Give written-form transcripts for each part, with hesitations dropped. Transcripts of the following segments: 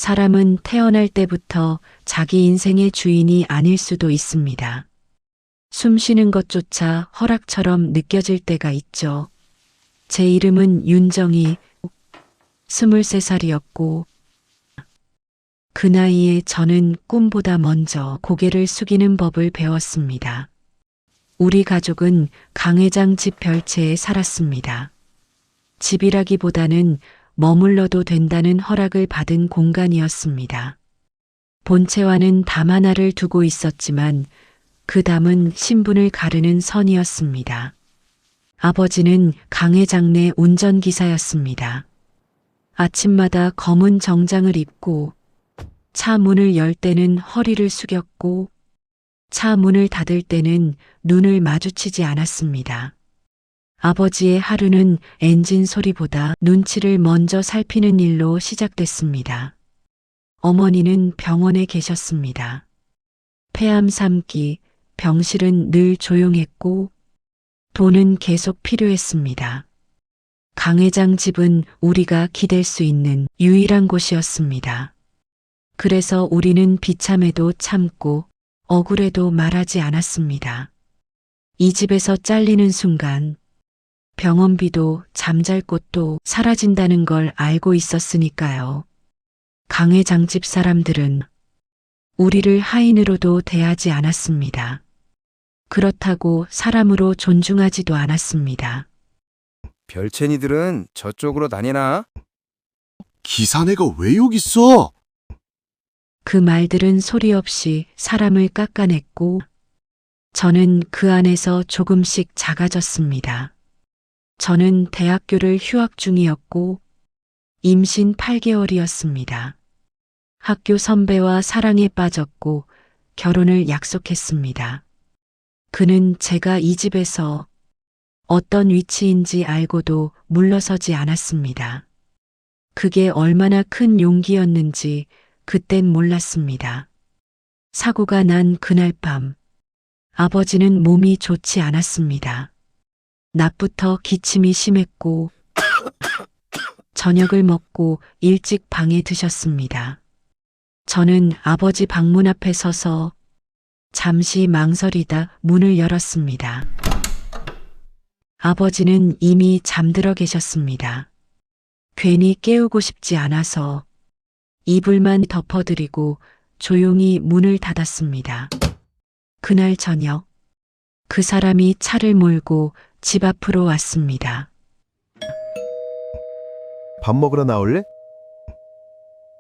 사람은 태어날 때부터 자기 인생의 주인이 아닐 수도 있습니다. 숨 쉬는 것조차 허락처럼 느껴질 때가 있죠. 제 이름은 윤정희, 23살이었고, 그 나이에 저는 꿈보다 먼저 고개를 숙이는 법을 배웠습니다. 우리 가족은 강회장 집 별채에 살았습니다. 집이라기보다는 머물러도 된다는 허락을 받은 공간이었습니다. 본체와는 담 하나를 두고 있었지만 그 담은 신분을 가르는 선이었습니다. 아버지는 강회장 내 운전기사였습니다. 아침마다 검은 정장을 입고 차 문을 열 때는 허리를 숙였고 차 문을 닫을 때는 눈을 마주치지 않았습니다. 아버지의 하루는 엔진 소리보다 눈치를 먼저 살피는 일로 시작됐습니다. 어머니는 병원에 계셨습니다. 폐암 3기, 병실은 늘 조용했고 돈은 계속 필요했습니다. 강회장 집은 우리가 기댈 수 있는 유일한 곳이었습니다. 그래서 우리는 비참해도 참고 억울해도 말하지 않았습니다. 이 집에서 잘리는 순간 병원비도 잠잘 곳도 사라진다는 걸 알고 있었으니까요. 강회장 집 사람들은 우리를 하인으로도 대하지 않았습니다. 그렇다고 사람으로 존중하지도 않았습니다. 별채니들은 저쪽으로 다니나? 기사네가 왜 여기 있어? 그 말들은 소리 없이 사람을 깎아냈고 저는 그 안에서 조금씩 작아졌습니다. 저는 대학교를 휴학 중이었고 임신 8개월이었습니다. 학교 선배와 사랑에 빠졌고 결혼을 약속했습니다. 그는 제가 이 집에서 어떤 위치인지 알고도 물러서지 않았습니다. 그게 얼마나 큰 용기였는지 그땐 몰랐습니다. 사고가 난 그날 밤, 아버지는 몸이 좋지 않았습니다. 낮부터 기침이 심했고, 저녁을 먹고 일찍 방에 드셨습니다. 저는 아버지 방문 앞에 서서 잠시 망설이다 문을 열었습니다. 아버지는 이미 잠들어 계셨습니다. 괜히 깨우고 싶지 않아서 이불만 덮어드리고 조용히 문을 닫았습니다. 그날 저녁, 그 사람이 차를 몰고 집 앞으로 왔습니다. 밥 먹으러 나올래?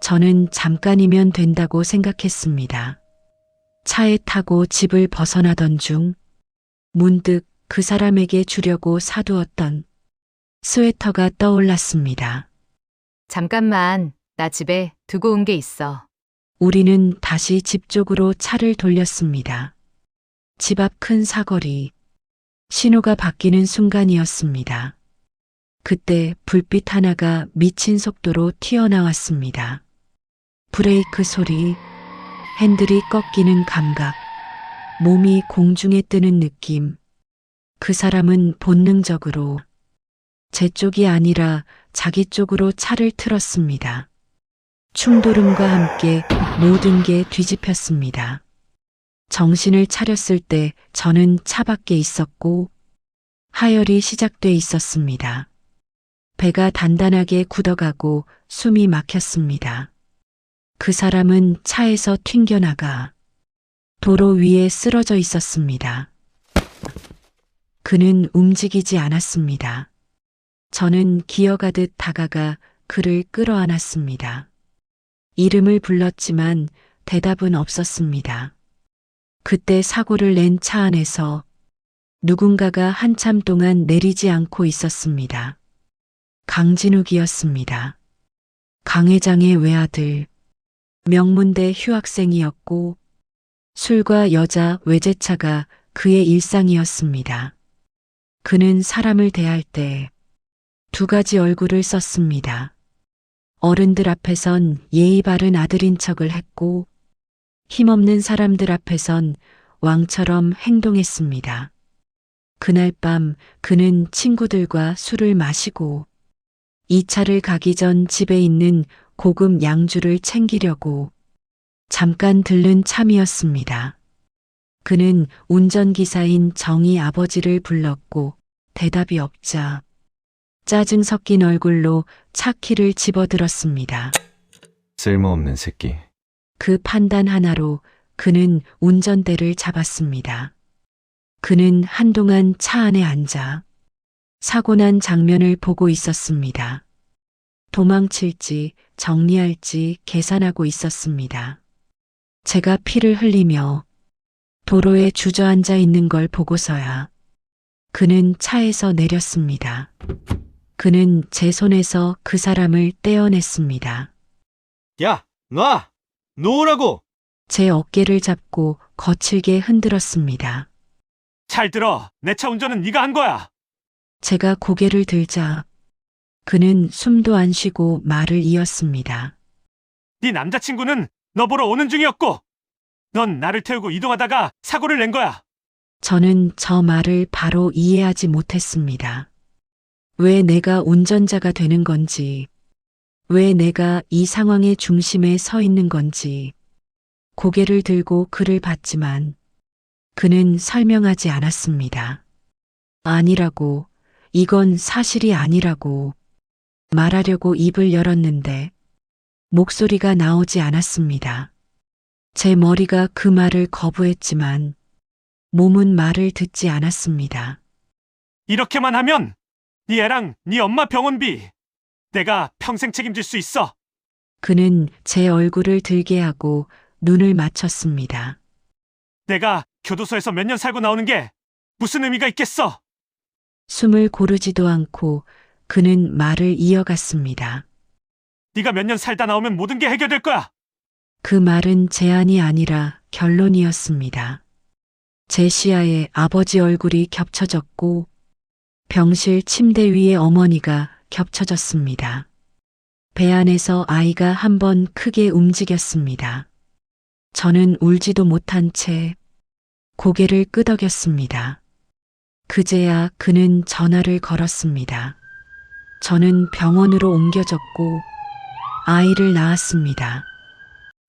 저는 잠깐이면 된다고 생각했습니다. 차에 타고 집을 벗어나던 중 문득 그 사람에게 주려고 사두었던 스웨터가 떠올랐습니다. 잠깐만, 나 집에 두고 온 게 있어. 우리는 다시 집 쪽으로 차를 돌렸습니다. 집 앞 큰 사거리, 신호가 바뀌는 순간이었습니다. 그때 불빛 하나가 미친 속도로 튀어나왔습니다. 브레이크 소리, 핸들이 꺾이는 감각, 몸이 공중에 뜨는 느낌. 그 사람은 본능적으로 제 쪽이 아니라 자기 쪽으로 차를 틀었습니다. 충돌음과 함께 모든 게 뒤집혔습니다. 정신을 차렸을 때 저는 차 밖에 있었고 하혈이 시작돼 있었습니다. 배가 단단하게 굳어가고 숨이 막혔습니다. 그 사람은 차에서 튕겨나가 도로 위에 쓰러져 있었습니다. 그는 움직이지 않았습니다. 저는 기어가듯 다가가 그를 끌어안았습니다. 이름을 불렀지만 대답은 없었습니다. 그때 사고를 낸 차 안에서 누군가가 한참 동안 내리지 않고 있었습니다. 강진욱이었습니다. 강 회장의 외아들, 명문대 휴학생이었고 술과 여자 외제차가 그의 일상이었습니다. 그는 사람을 대할 때 두 가지 얼굴을 썼습니다. 어른들 앞에선 예의 바른 아들인 척을 했고 힘없는 사람들 앞에선 왕처럼 행동했습니다. 그날 밤 그는 친구들과 술을 마시고 2차를 가기 전 집에 있는 고급 양주를 챙기려고 잠깐 들른 참이었습니다. 그는 운전기사인 정희 아버지를 불렀고 대답이 없자 짜증 섞인 얼굴로 차 키를 집어들었습니다. 쓸모없는 새끼. 그 판단 하나로 그는 운전대를 잡았습니다. 그는 한동안 차 안에 앉아 사고 난 장면을 보고 있었습니다. 도망칠지 정리할지 계산하고 있었습니다. 제가 피를 흘리며 도로에 주저앉아 있는 걸 보고서야 그는 차에서 내렸습니다. 그는 제 손에서 그 사람을 떼어냈습니다. 야, 놔! 놓으라고! 제 어깨를 잡고 거칠게 흔들었습니다. 잘 들어. 내 차 운전은 네가 한 거야. 제가 고개를 들자 그는 숨도 안 쉬고 말을 이었습니다. 네 남자친구는 너 보러 오는 중이었고 넌 나를 태우고 이동하다가 사고를 낸 거야. 저는 저 말을 바로 이해하지 못했습니다. 왜 내가 운전자가 되는 건지, 왜 내가 이 상황의 중심에 서 있는 건지, 고개를 들고 그를 봤지만 그는 설명하지 않았습니다. 아니라고, 이건 사실이 아니라고 말하려고 입을 열었는데 목소리가 나오지 않았습니다. 제 머리가 그 말을 거부했지만 몸은 말을 듣지 않았습니다. 이렇게만 하면 네 애랑 네 엄마 병원비 내가 평생 책임질 수 있어. 그는 제 얼굴을 들게 하고 눈을 맞췄습니다. 내가 교도소에서 몇 년 살고 나오는 게 무슨 의미가 있겠어? 숨을 고르지도 않고 그는 말을 이어갔습니다. 네가 몇 년 살다 나오면 모든 게 해결될 거야. 그 말은 제안이 아니라 결론이었습니다. 제 시야에 아버지 얼굴이 겹쳐졌고 병실 침대 위에 어머니가 겹쳐졌습니다. 배 안에서 아이가 한 번 크게 움직였습니다. 저는 울지도 못한 채 고개를 끄덕였습니다. 그제야 그는 전화를 걸었습니다. 저는 병원으로 옮겨졌고 아이를 낳았습니다.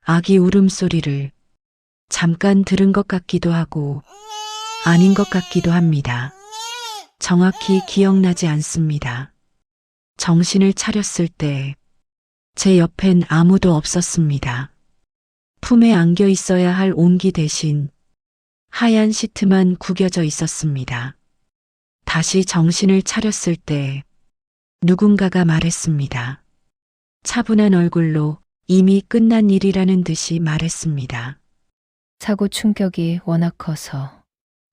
아기 울음소리를 잠깐 들은 것 같기도 하고 아닌 것 같기도 합니다. 정확히 기억나지 않습니다. 정신을 차렸을 때 제 옆엔 아무도 없었습니다. 품에 안겨 있어야 할 온기 대신 하얀 시트만 구겨져 있었습니다. 다시 정신을 차렸을 때 누군가가 말했습니다. 차분한 얼굴로 이미 끝난 일이라는 듯이 말했습니다. 사고 충격이 워낙 커서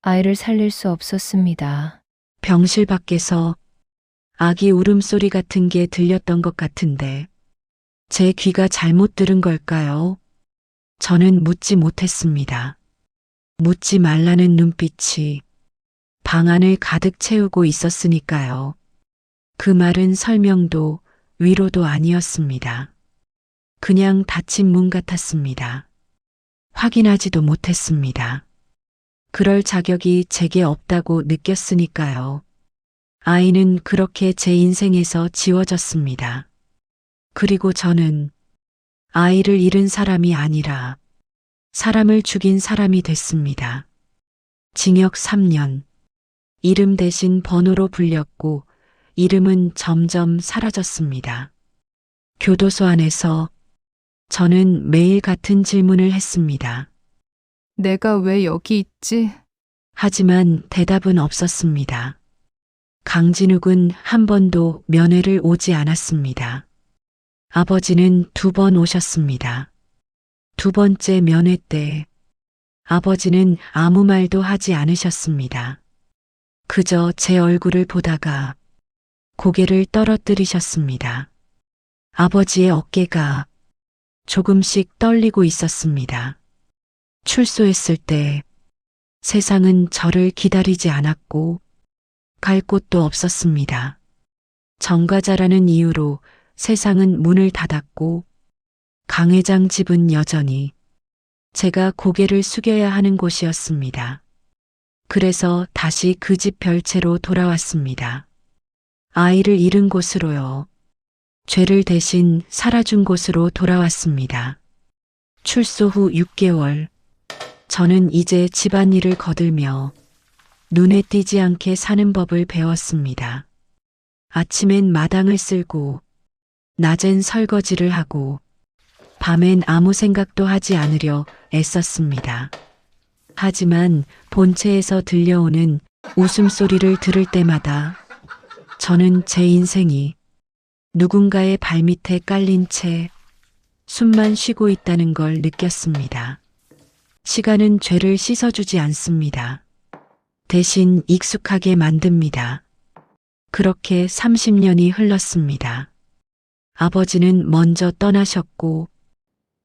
아이를 살릴 수 없었습니다. 병실 밖에서 아기 울음소리 같은 게 들렸던 것 같은데 제 귀가 잘못 들은 걸까요? 저는 묻지 못했습니다. 묻지 말라는 눈빛이 방 안을 가득 채우고 있었으니까요. 그 말은 설명도 위로도 아니었습니다. 그냥 닫힌 문 같았습니다. 확인하지도 못했습니다. 그럴 자격이 제게 없다고 느꼈으니까요. 아이는 그렇게 제 인생에서 지워졌습니다. 그리고 저는 아이를 잃은 사람이 아니라 사람을 죽인 사람이 됐습니다. 징역 3년. 이름 대신 번호로 불렸고 이름은 점점 사라졌습니다. 교도소 안에서 저는 매일 같은 질문을 했습니다. 내가 왜 여기 있지? 하지만 대답은 없었습니다. 강진욱은 한 번도 면회를 오지 않았습니다. 아버지는 2번 오셨습니다. 2번째 면회 때 아버지는 아무 말도 하지 않으셨습니다. 그저 제 얼굴을 보다가 고개를 떨어뜨리셨습니다. 아버지의 어깨가 조금씩 떨리고 있었습니다. 출소했을 때 세상은 저를 기다리지 않았고 갈 곳도 없었습니다. 정과자라는 이유로 세상은 문을 닫았고 강 회장 집은 여전히 제가 고개를 숙여야 하는 곳이었습니다. 그래서 다시 그 집 별채로 돌아왔습니다. 아이를 잃은 곳으로요. 죄를 대신 살아준 곳으로 돌아왔습니다. 출소 후 6개월, 저는 이제 집안일을 거들며 눈에 띄지 않게 사는 법을 배웠습니다. 아침엔 마당을 쓸고, 낮엔 설거지를 하고, 밤엔 아무 생각도 하지 않으려 애썼습니다. 하지만 본체에서 들려오는 웃음소리를 들을 때마다 저는 제 인생이 누군가의 발밑에 깔린 채 숨만 쉬고 있다는 걸 느꼈습니다. 시간은 죄를 씻어주지 않습니다. 대신 익숙하게 만듭니다. 그렇게 30년이 흘렀습니다. 아버지는 먼저 떠나셨고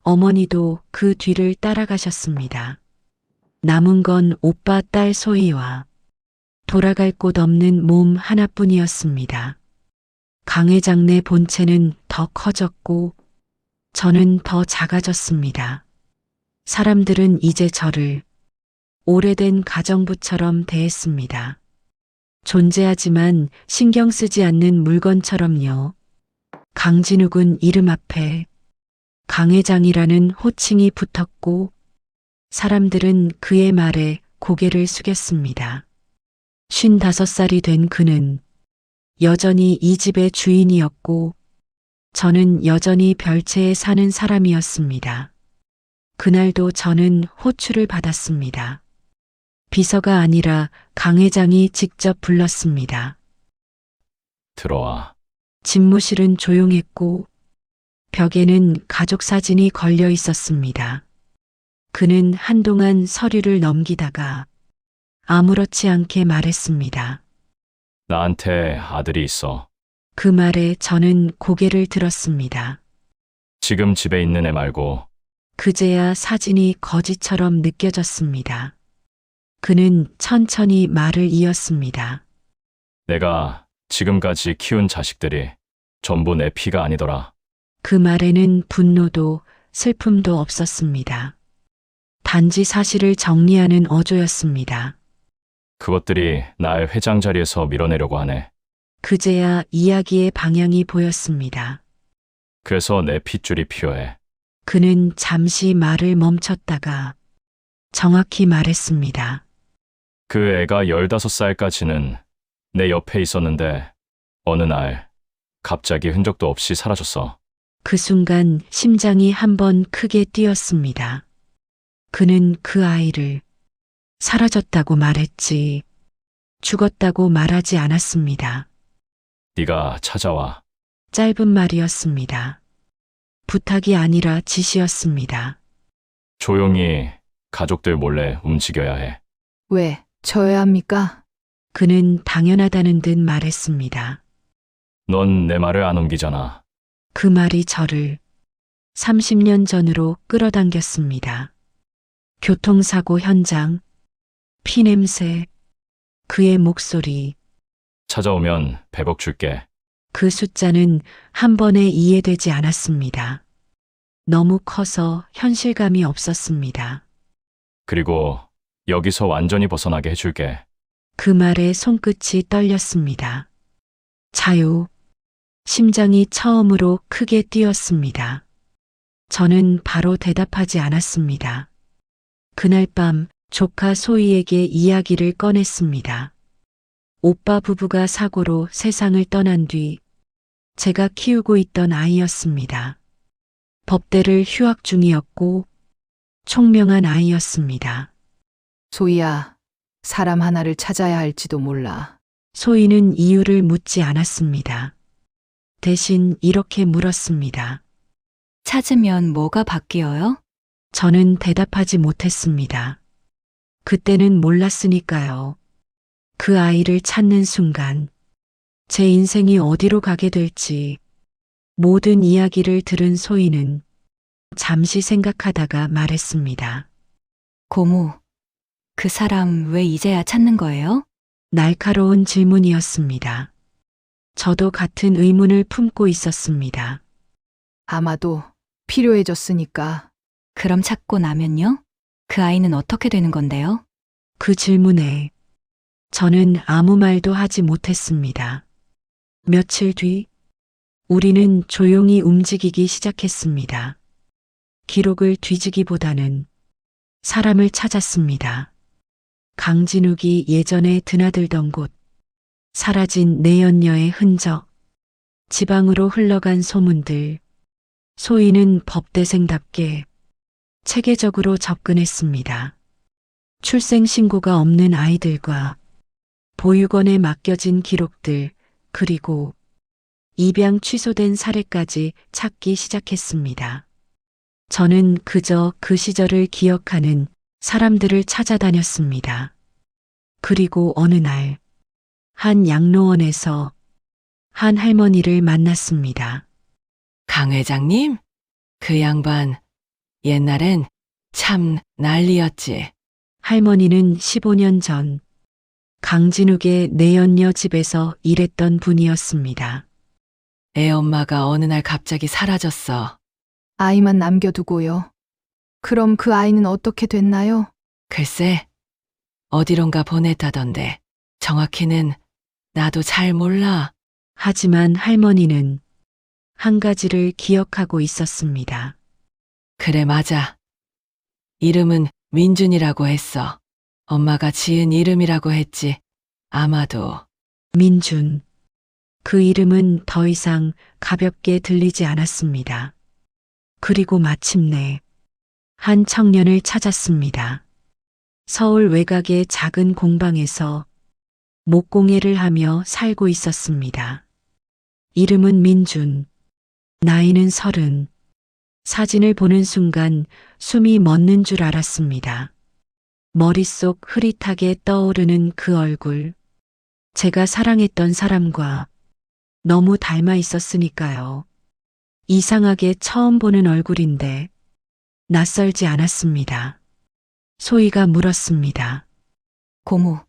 어머니도 그 뒤를 따라가셨습니다. 남은 건 오빠 딸 소희와 돌아갈 곳 없는 몸 하나뿐이었습니다. 강 회장네 본체는 더 커졌고 저는 더 작아졌습니다. 사람들은 이제 저를 오래된 가정부처럼 대했습니다. 존재하지만 신경 쓰지 않는 물건처럼요. 강진욱은 이름 앞에 강 회장이라는 호칭이 붙었고 사람들은 그의 말에 고개를 숙였습니다. 55살이 된 그는 여전히 이 집의 주인이었고 저는 여전히 별채에 사는 사람이었습니다. 그날도 저는 호출을 받았습니다. 비서가 아니라 강 회장이 직접 불렀습니다. 들어와. 집무실은 조용했고 벽에는 가족 사진이 걸려 있었습니다. 그는 한동안 서류를 넘기다가 아무렇지 않게 말했습니다. 나한테 아들이 있어. 그 말에 저는 고개를 들었습니다. 지금 집에 있는 애 말고. 그제야 사진이 거짓처럼 느껴졌습니다. 그는 천천히 말을 이었습니다. 내가 지금까지 키운 자식들이 전부 내 피가 아니더라. 그 말에는 분노도 슬픔도 없었습니다. 단지 사실을 정리하는 어조였습니다. 그것들이 날 회장 자리에서 밀어내려고 하네. 그제야 이야기의 방향이 보였습니다. 그래서 내 핏줄이 필요해. 그는 잠시 말을 멈췄다가 정확히 말했습니다. 그 애가 15살까지는 내 옆에 있었는데 어느 날 갑자기 흔적도 없이 사라졌어. 그 순간 심장이 한번 크게 뛰었습니다. 그는 그 아이를 사라졌다고 말했지 죽었다고 말하지 않았습니다. 네가 찾아와. 짧은 말이었습니다. 부탁이 아니라 지시였습니다. 조용히 가족들 몰래 움직여야 해. 왜 저야 합니까? 그는 당연하다는 듯 말했습니다. 넌 내 말을 안 옮기잖아. 그 말이 저를 30년 전으로 끌어당겼습니다. 교통사고 현장, 피냄새, 그의 목소리, 찾아오면 100억 줄게. 그 숫자는 한 번에 이해되지 않았습니다. 너무 커서 현실감이 없었습니다. 그리고 여기서 완전히 벗어나게 해줄게. 그 말에 손끝이 떨렸습니다. 자유, 심장이 처음으로 크게 뛰었습니다. 저는 바로 대답하지 않았습니다. 그날 밤 조카 소희에게 이야기를 꺼냈습니다. 오빠 부부가 사고로 세상을 떠난 뒤 제가 키우고 있던 아이였습니다. 법대를 휴학 중이었고 총명한 아이였습니다. 소희야, 사람 하나를 찾아야 할지도 몰라. 소희는 이유를 묻지 않았습니다. 대신 이렇게 물었습니다. 찾으면 뭐가 바뀌어요? 저는 대답하지 못했습니다. 그때는 몰랐으니까요. 그 아이를 찾는 순간 제 인생이 어디로 가게 될지 모든 이야기를 들은 소희는 잠시 생각하다가 말했습니다. 고모, 그 사람 왜 이제야 찾는 거예요? 날카로운 질문이었습니다. 저도 같은 의문을 품고 있었습니다. 아마도 필요해졌으니까. 그럼 찾고 나면요? 그 아이는 어떻게 되는 건데요? 그 질문에 저는 아무 말도 하지 못했습니다. 며칠 뒤 우리는 조용히 움직이기 시작했습니다. 기록을 뒤지기보다는 사람을 찾았습니다. 강진욱이 예전에 드나들던 곳, 사라진 내연녀의 흔적, 지방으로 흘러간 소문들, 소희는 법대생답게 체계적으로 접근했습니다. 출생신고가 없는 아이들과 보육원에 맡겨진 기록들, 그리고 입양 취소된 사례까지 찾기 시작했습니다. 저는 그저 그 시절을 기억하는 사람들을 찾아다녔습니다. 그리고 어느 날, 한 양로원에서 한 할머니를 만났습니다. 강 회장님? 그 양반, 옛날엔 참 난리였지. 할머니는 15년 전 강진욱의 내연녀 집에서 일했던 분이었습니다. 애 엄마가 어느 날 갑자기 사라졌어. 아이만 남겨두고요. 그럼 그 아이는 어떻게 됐나요? 글쎄, 어디론가 보냈다던데. 정확히는 나도 잘 몰라. 하지만 할머니는 한 가지를 기억하고 있었습니다. 그래, 맞아. 이름은 민준이라고 했어. 엄마가 지은 이름이라고 했지. 아마도. 민준. 그 이름은 더 이상 가볍게 들리지 않았습니다. 그리고 마침내 한 청년을 찾았습니다. 서울 외곽의 작은 공방에서 목공예를 하며 살고 있었습니다. 이름은 민준. 나이는 30. 사진을 보는 순간 숨이 멎는 줄 알았습니다. 머릿속 흐릿하게 떠오르는 그 얼굴. 제가 사랑했던 사람과 너무 닮아 있었으니까요. 이상하게 처음 보는 얼굴인데 낯설지 않았습니다. 소희가 물었습니다. 고모,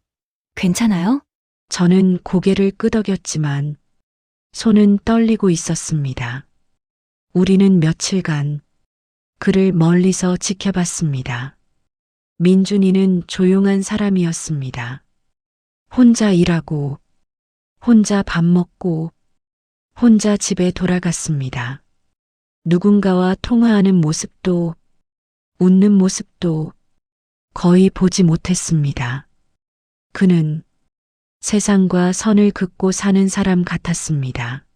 괜찮아요? 저는 고개를 끄덕였지만 손은 떨리고 있었습니다. 우리는 며칠간 그를 멀리서 지켜봤습니다. 민준이는 조용한 사람이었습니다. 혼자 일하고, 혼자 밥 먹고, 혼자 집에 돌아갔습니다. 누군가와 통화하는 모습도, 웃는 모습도 거의 보지 못했습니다. 그는 세상과 선을 긋고 사는 사람 같았습니다.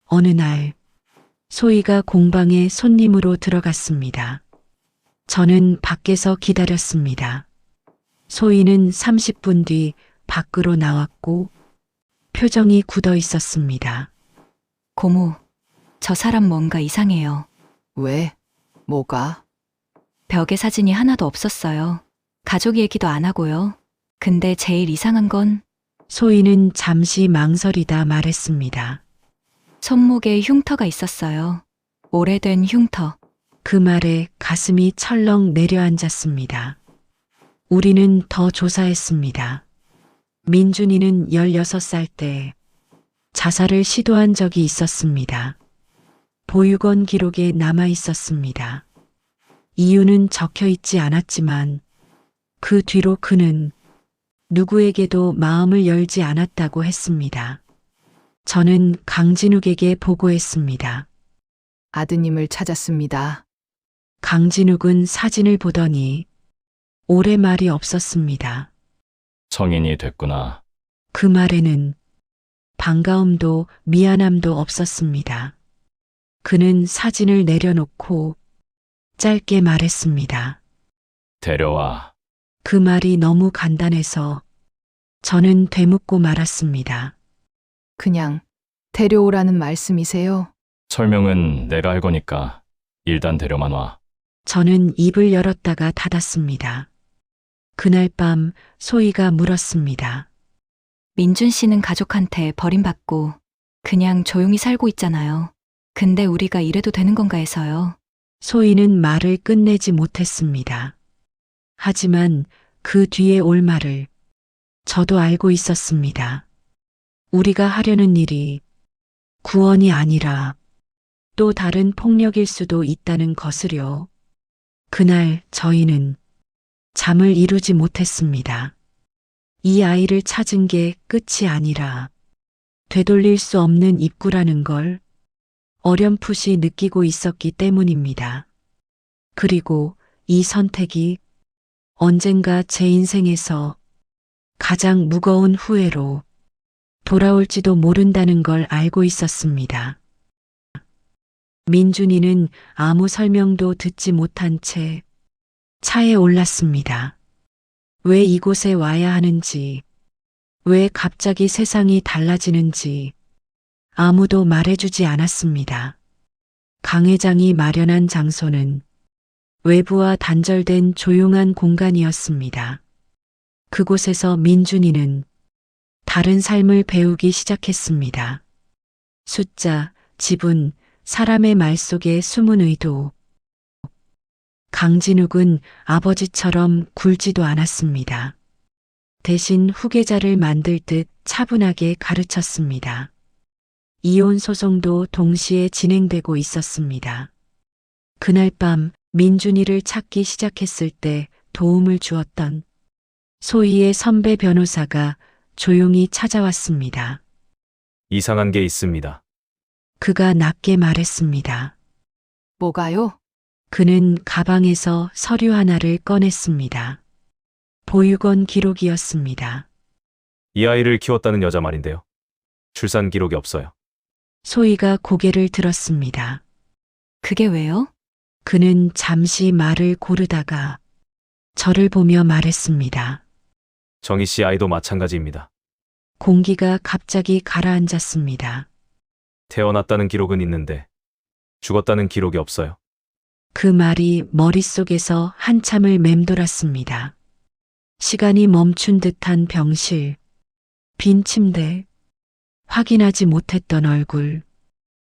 어느 날, 소희가 공방에 손님으로 들어갔습니다. 저는 밖에서 기다렸습니다. 소희는 30분 뒤 밖으로 나왔고 표정이 굳어 있었습니다. 고모, 저 사람 뭔가 이상해요. 왜? 뭐가? 벽에 사진이 하나도 없었어요. 가족 얘기도 안 하고요. 근데 제일 이상한 건 소희는 잠시 망설이다 말했습니다. 손목에 흉터가 있었어요. 오래된 흉터. 그 말에 가슴이 철렁 내려앉았습니다. 우리는 더 조사했습니다. 민준이는 16살 때 자살을 시도한 적이 있었습니다. 보육원 기록에 남아 있었습니다. 이유는 적혀 있지 않았지만 그 뒤로 그는 누구에게도 마음을 열지 않았다고 했습니다. 저는 강진욱에게 보고했습니다. 아드님을 찾았습니다. 강진욱은 사진을 보더니 오래 말이 없었습니다. 성인이 됐구나. 그 말에는 반가움도 미안함도 없었습니다. 그는 사진을 내려놓고 짧게 말했습니다. 데려와. 그 말이 너무 간단해서 저는 되묻고 말았습니다. 그냥 데려오라는 말씀이세요? 설명은 내가 할 거니까 일단 데려만 와. 저는 입을 열었다가 닫았습니다. 그날 밤 소희가 물었습니다. 민준 씨는 가족한테 버림받고 그냥 조용히 살고 있잖아요. 근데 우리가 이래도 되는 건가 해서요. 소희는 말을 끝내지 못했습니다. 하지만 그 뒤에 올 말을 저도 알고 있었습니다. 우리가 하려는 일이 구원이 아니라 또 다른 폭력일 수도 있다는 것을요. 그날 저희는 잠을 이루지 못했습니다. 이 아이를 찾은 게 끝이 아니라 되돌릴 수 없는 입구라는 걸 어렴풋이 느끼고 있었기 때문입니다. 그리고 이 선택이 언젠가 제 인생에서 가장 무거운 후회로 돌아올지도 모른다는 걸 알고 있었습니다. 민준이는 아무 설명도 듣지 못한 채 차에 올랐습니다. 왜 이곳에 와야 하는지, 왜 갑자기 세상이 달라지는지 아무도 말해주지 않았습니다. 강 회장이 마련한 장소는 외부와 단절된 조용한 공간이었습니다. 그곳에서 민준이는 다른 삶을 배우기 시작했습니다. 숫자, 지분, 사람의 말 속에 숨은 의도. 강진욱은 아버지처럼 굴지도 않았습니다. 대신 후계자를 만들 듯 차분하게 가르쳤습니다. 이혼 소송도 동시에 진행되고 있었습니다. 그날 밤 민준이를 찾기 시작했을 때 도움을 주었던 소희의 선배 변호사가 조용히 찾아왔습니다. 이상한 게 있습니다. 그가 낮게 말했습니다. 뭐가요? 그는 가방에서 서류 하나를 꺼냈습니다. 보육원 기록이었습니다. 이 아이를 키웠다는 여자 말인데요. 출산 기록이 없어요. 소희가 고개를 들었습니다. 그게 왜요? 그는 잠시 말을 고르다가 저를 보며 말했습니다. 정희 씨 아이도 마찬가지입니다. 공기가 갑자기 가라앉았습니다. 태어났다는 기록은 있는데 죽었다는 기록이 없어요. 그 말이 머릿속에서 한참을 맴돌았습니다. 시간이 멈춘 듯한 병실, 빈 침대, 확인하지 못했던 얼굴,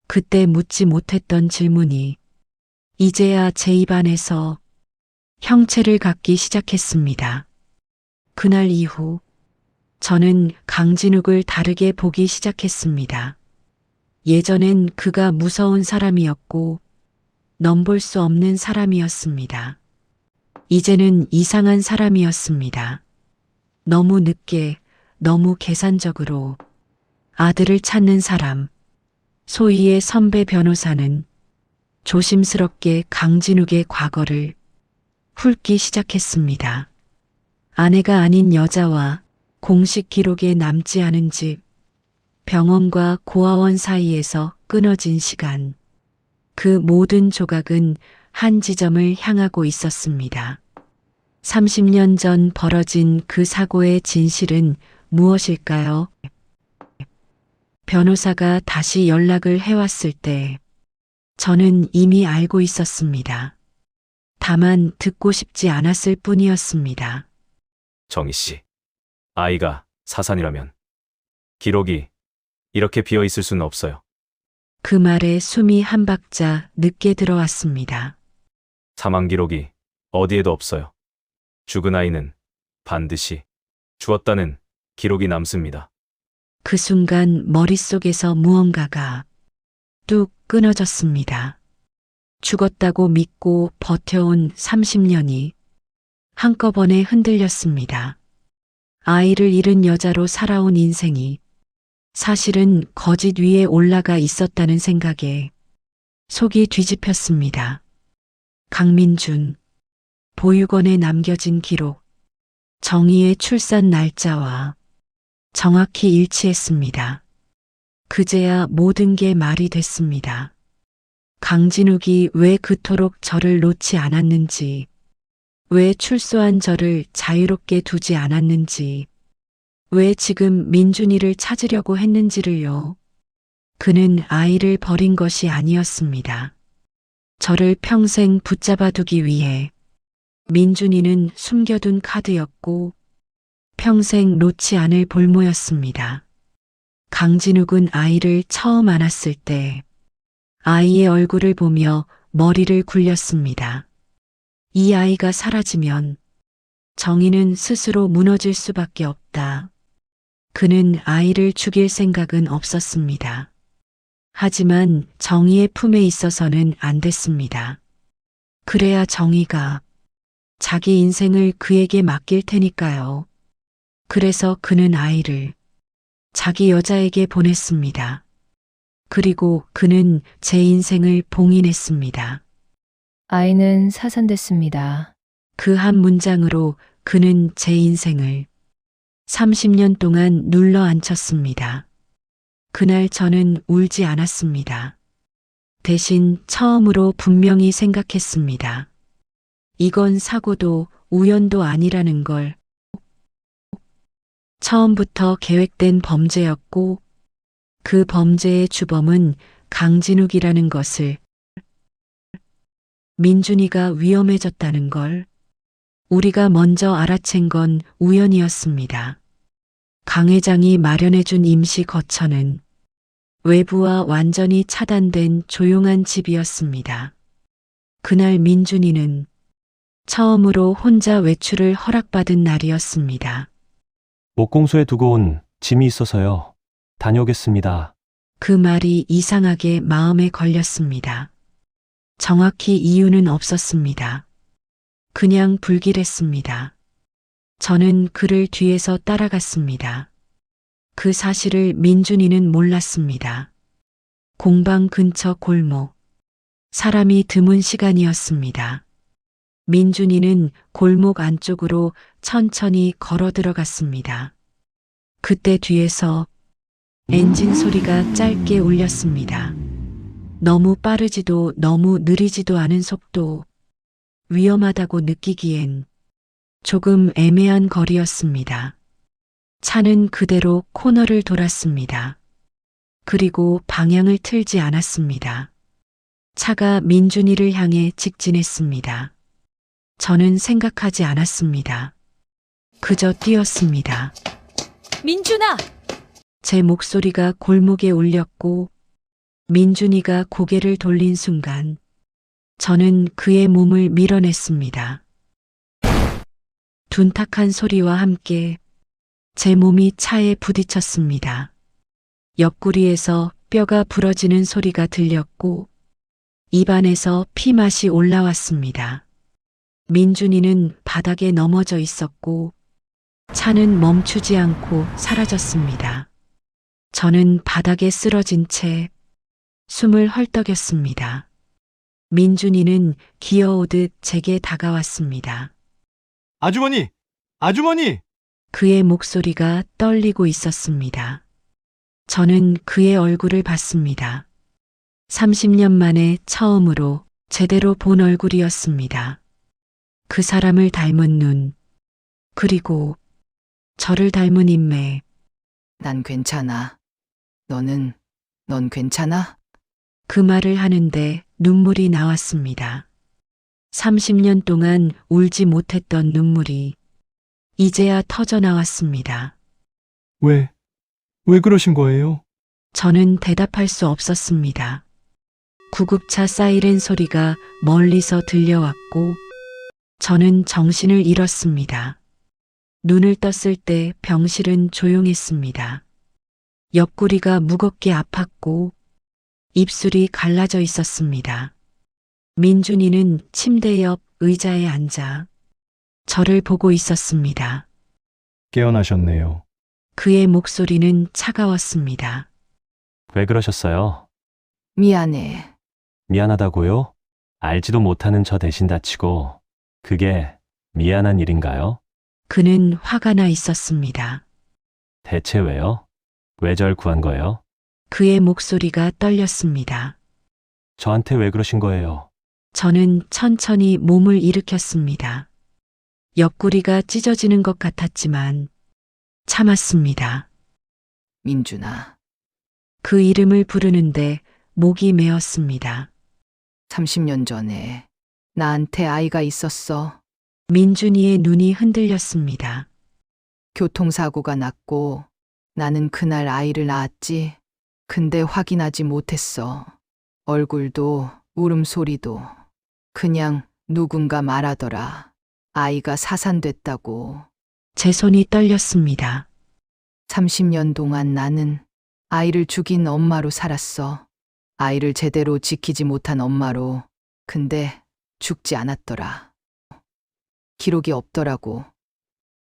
그때 묻지 못했던 질문이 이제야 제 입안에서 형체를 갖기 시작했습니다. 그날 이후 저는 강진욱을 다르게 보기 시작했습니다. 예전엔 그가 무서운 사람이었고 넘볼 수 없는 사람이었습니다. 이제는 이상한 사람이었습니다. 너무 늦게, 너무 계산적으로 아들을 찾는 사람. 소희의 선배 변호사는 조심스럽게 강진욱의 과거를 훑기 시작했습니다. 아내가 아닌 여자와 공식 기록에 남지 않은 집, 병원과 고아원 사이에서 끊어진 시간. 그 모든 조각은 한 지점을 향하고 있었습니다. 30년 전 벌어진 그 사고의 진실은 무엇일까요? 변호사가 다시 연락을 해왔을 때 저는 이미 알고 있었습니다. 다만 듣고 싶지 않았을 뿐이었습니다. 정희 씨. 아이가 사산이라면 기록이 이렇게 비어 있을 수는 없어요. 그 말에 숨이 한 박자 늦게 들어왔습니다. 사망 기록이 어디에도 없어요. 죽은 아이는 반드시 죽었다는 기록이 남습니다. 그 순간 머릿속에서 무언가가 뚝 끊어졌습니다. 죽었다고 믿고 버텨온 30년이 한꺼번에 흔들렸습니다. 아이를 잃은 여자로 살아온 인생이 사실은 거짓 위에 올라가 있었다는 생각에 속이 뒤집혔습니다. 강민준, 보육원에 남겨진 기록, 정희의 출산 날짜와 정확히 일치했습니다. 그제야 모든 게 말이 됐습니다. 강진욱이 왜 그토록 저를 놓지 않았는지, 왜 출소한 저를 자유롭게 두지 않았는지, 왜 지금 민준이를 찾으려고 했는지를요. 그는 아이를 버린 것이 아니었습니다. 저를 평생 붙잡아 두기 위해 민준이는 숨겨둔 카드였고 평생 놓지 않을 볼모였습니다. 강진욱은 아이를 처음 안았을 때 아이의 얼굴을 보며 머리를 굴렸습니다. 이 아이가 사라지면 정희는 스스로 무너질 수밖에 없다. 그는 아이를 죽일 생각은 없었습니다. 하지만 정희의 품에 있어서는 안 됐습니다. 그래야 정희가 자기 인생을 그에게 맡길 테니까요. 그래서 그는 아이를 자기 여자에게 보냈습니다. 그리고 그는 제 인생을 봉인했습니다. 아이는 사산됐습니다. 그 한 문장으로 그는 제 인생을 30년 동안 눌러 앉혔습니다. 그날 저는 울지 않았습니다. 대신 처음으로 분명히 생각했습니다. 이건 사고도 우연도 아니라는 걸. 처음부터 계획된 범죄였고 그 범죄의 주범은 강진욱이라는 것을, 민준이가 위험해졌다는 걸 우리가 먼저 알아챈 건 우연이었습니다. 강 회장이 마련해준 임시 거처는 외부와 완전히 차단된 조용한 집이었습니다. 그날 민준이는 처음으로 혼자 외출을 허락받은 날이었습니다. 목공소에 두고 온 짐이 있어서요. 다녀오겠습니다. 그 말이 이상하게 마음에 걸렸습니다. 정확히 이유는 없었습니다. 그냥 불길했습니다. 저는 그를 뒤에서 따라갔습니다. 그 사실을 민준이는 몰랐습니다. 공방 근처 골목. 사람이 드문 시간이었습니다. 민준이는 골목 안쪽으로 천천히 걸어 들어갔습니다. 그때 뒤에서 엔진 소리가 짧게 울렸습니다. 너무 빠르지도 너무 느리지도 않은 속도. 위험하다고 느끼기엔 조금 애매한 거리였습니다. 차는 그대로 코너를 돌았습니다. 그리고 방향을 틀지 않았습니다. 차가 민준이를 향해 직진했습니다. 저는 생각하지 않았습니다. 그저 뛰었습니다. 민준아! 제 목소리가 골목에 울렸고 민준이가 고개를 돌린 순간 저는 그의 몸을 밀어냈습니다. 둔탁한 소리와 함께 제 몸이 차에 부딪혔습니다. 옆구리에서 뼈가 부러지는 소리가 들렸고 입안에서 피맛이 올라왔습니다. 민준이는 바닥에 넘어져 있었고 차는 멈추지 않고 사라졌습니다. 저는 바닥에 쓰러진 채 숨을 헐떡였습니다. 민준이는 기어오듯 제게 다가왔습니다. 아주머니! 아주머니! 그의 목소리가 떨리고 있었습니다. 저는 그의 얼굴을 봤습니다. 30년 만에 처음으로 제대로 본 얼굴이었습니다. 그 사람을 닮은 눈, 그리고 저를 닮은 인매. 난 괜찮아. 넌 괜찮아? 그 말을 하는데 눈물이 나왔습니다. 30년 동안 울지 못했던 눈물이 이제야 터져 나왔습니다. 왜 그러신 거예요? 저는 대답할 수 없었습니다. 구급차 사이렌 소리가 멀리서 들려왔고 저는 정신을 잃었습니다. 눈을 떴을 때 병실은 조용했습니다. 옆구리가 무겁게 아팠고 입술이 갈라져 있었습니다. 민준이는 침대 옆 의자에 앉아 저를 보고 있었습니다. 깨어나셨네요. 그의 목소리는 차가웠습니다. 왜 그러셨어요? 미안해. 미안하다고요? 알지도 못하는 저 대신 다치고 그게 미안한 일인가요? 그는 화가 나 있었습니다. 대체 왜요? 왜 절 구한 거예요? 그의 목소리가 떨렸습니다. 저한테 왜 그러신 거예요? 저는 천천히 몸을 일으켰습니다. 옆구리가 찢어지는 것 같았지만 참았습니다. 민준아, 그 이름을 부르는데 목이 메었습니다. 30년 전에 나한테 아이가 있었어. 민준이의 눈이 흔들렸습니다. 교통사고가 났고 나는 그날 아이를 낳았지. 근데 확인하지 못했어. 얼굴도 울음소리도. 그냥 누군가 말하더라. 아이가 사산됐다고. 제 손이 떨렸습니다. 30년 동안 나는 아이를 죽인 엄마로 살았어. 아이를 제대로 지키지 못한 엄마로. 근데 죽지 않았더라. 기록이 없더라고.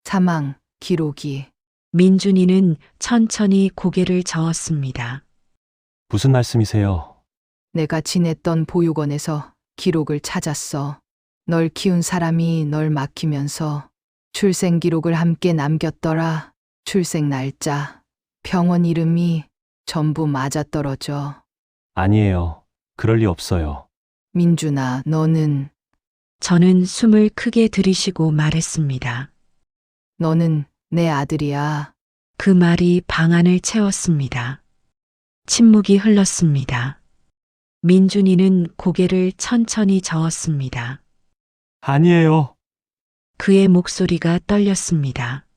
사망 기록이. 민준이는 천천히 고개를 저었습니다. 무슨 말씀이세요? 내가 지냈던 보육원에서 기록을 찾았어. 널 키운 사람이 널 맡기면서 출생 기록을 함께 남겼더라. 출생 날짜, 병원 이름이 전부 맞아떨어져. 아니에요. 그럴 리 없어요. 민준아, 너는 저는 숨을 크게 들이쉬고 말했습니다. 너는 내 아들이야. 그 말이 방 안을 채웠습니다. 침묵이 흘렀습니다. 민준이는 고개를 천천히 저었습니다. 아니에요. 그의 목소리가 떨렸습니다.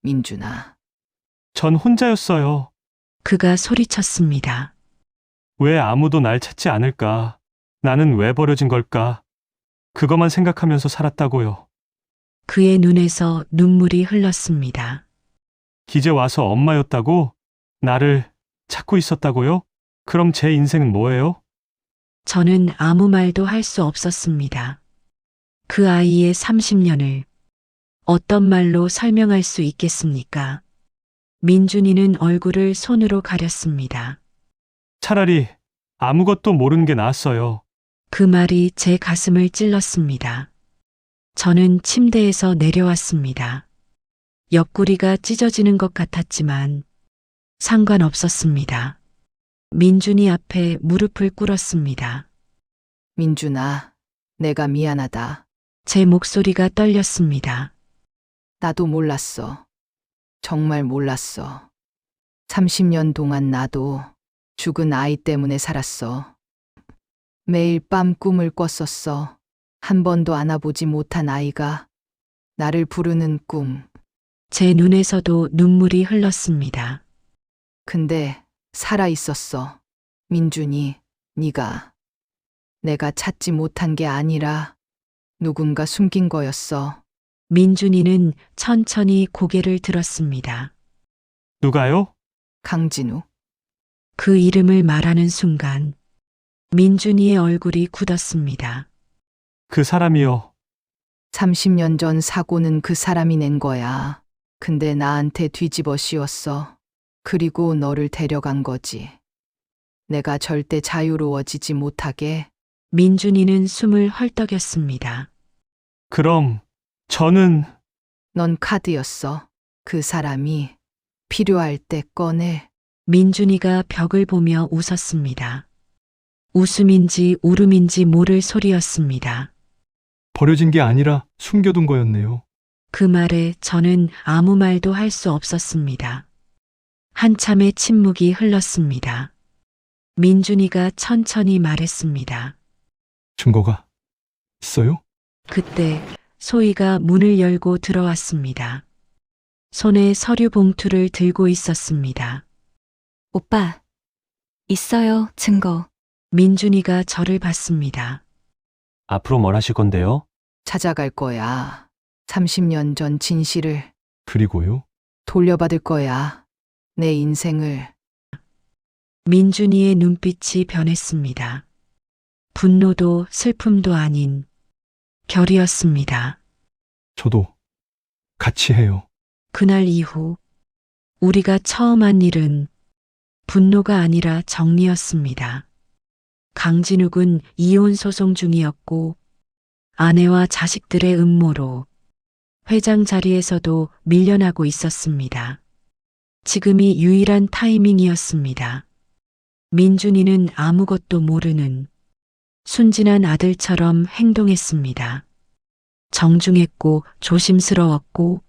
민준아, 전 혼자였어요. 그가 소리쳤습니다. 왜 아무도 날 찾지 않을까? 나는 왜 버려진 걸까? 그것만 생각하면서 살았다고요. 그의 눈에서 눈물이 흘렀습니다. 기재 와서 엄마였다고? 나를 찾고 있었다고요? 그럼 제 인생은 뭐예요? 저는 아무 말도 할 수 없었습니다. 그 아이의 30년을 어떤 말로 설명할 수 있겠습니까? 민준이는 얼굴을 손으로 가렸습니다. 차라리 아무것도 모르는 게 나았어요. 그 말이 제 가슴을 찔렀습니다. 저는 침대에서 내려왔습니다. 옆구리가 찢어지는 것 같았지만 상관없었습니다. 민준이 앞에 무릎을 꿇었습니다. 민준아, 내가 미안하다. 제 목소리가 떨렸습니다. 나도 몰랐어. 정말 몰랐어. 30년 동안 나도 죽은 아이 때문에 살았어. 매일 밤 꿈을 꿨었어. 한 번도 안아보지 못한 아이가 나를 부르는 꿈. 제 눈에서도 눈물이 흘렀습니다. 근데 살아 있었어. 민준이, 네가 내가 찾지 못한 게 아니라 누군가 숨긴 거였어. 민준이는 천천히 고개를 들었습니다. 누가요? 강진우. 그 이름을 말하는 순간 민준이의 얼굴이 굳었습니다. 그 사람이요. 30년 전 사고는 그 사람이 낸 거야. 근데 나한테 뒤집어 씌웠어. 그리고 너를 데려간 거지. 내가 절대 자유로워지지 못하게. 민준이는 숨을 헐떡였습니다. 그럼 저는 넌 카드였어. 그 사람이 필요할 때 꺼내. 민준이가 벽을 보며 웃었습니다. 웃음인지 울음인지 모를 소리였습니다. 버려진 게 아니라 숨겨둔 거였네요. 그 말에 저는 아무 말도 할 수 없었습니다. 한참의 침묵이 흘렀습니다. 민준이가 천천히 말했습니다. 증거가 있어요? 그때 소희가 문을 열고 들어왔습니다. 손에 서류 봉투를 들고 있었습니다. 오빠, 있어요, 증거. 민준이가 저를 봤습니다. 앞으로 뭘 하실 건데요? 찾아갈 거야. 30년 전 진실을 그리고요? 돌려받을 거야. 내 인생을. 민준이의 눈빛이 변했습니다. 분노도 슬픔도 아닌 결이었습니다. 저도 같이 해요. 그날 이후 우리가 처음 한 일은 분노가 아니라 정리였습니다. 강진욱은 이혼 소송 중이었고 아내와 자식들의 음모로 회장 자리에서도 밀려나고 있었습니다. 지금이 유일한 타이밍이었습니다. 민준이는 아무것도 모르는 순진한 아들처럼 행동했습니다. 정중했고 조심스러웠고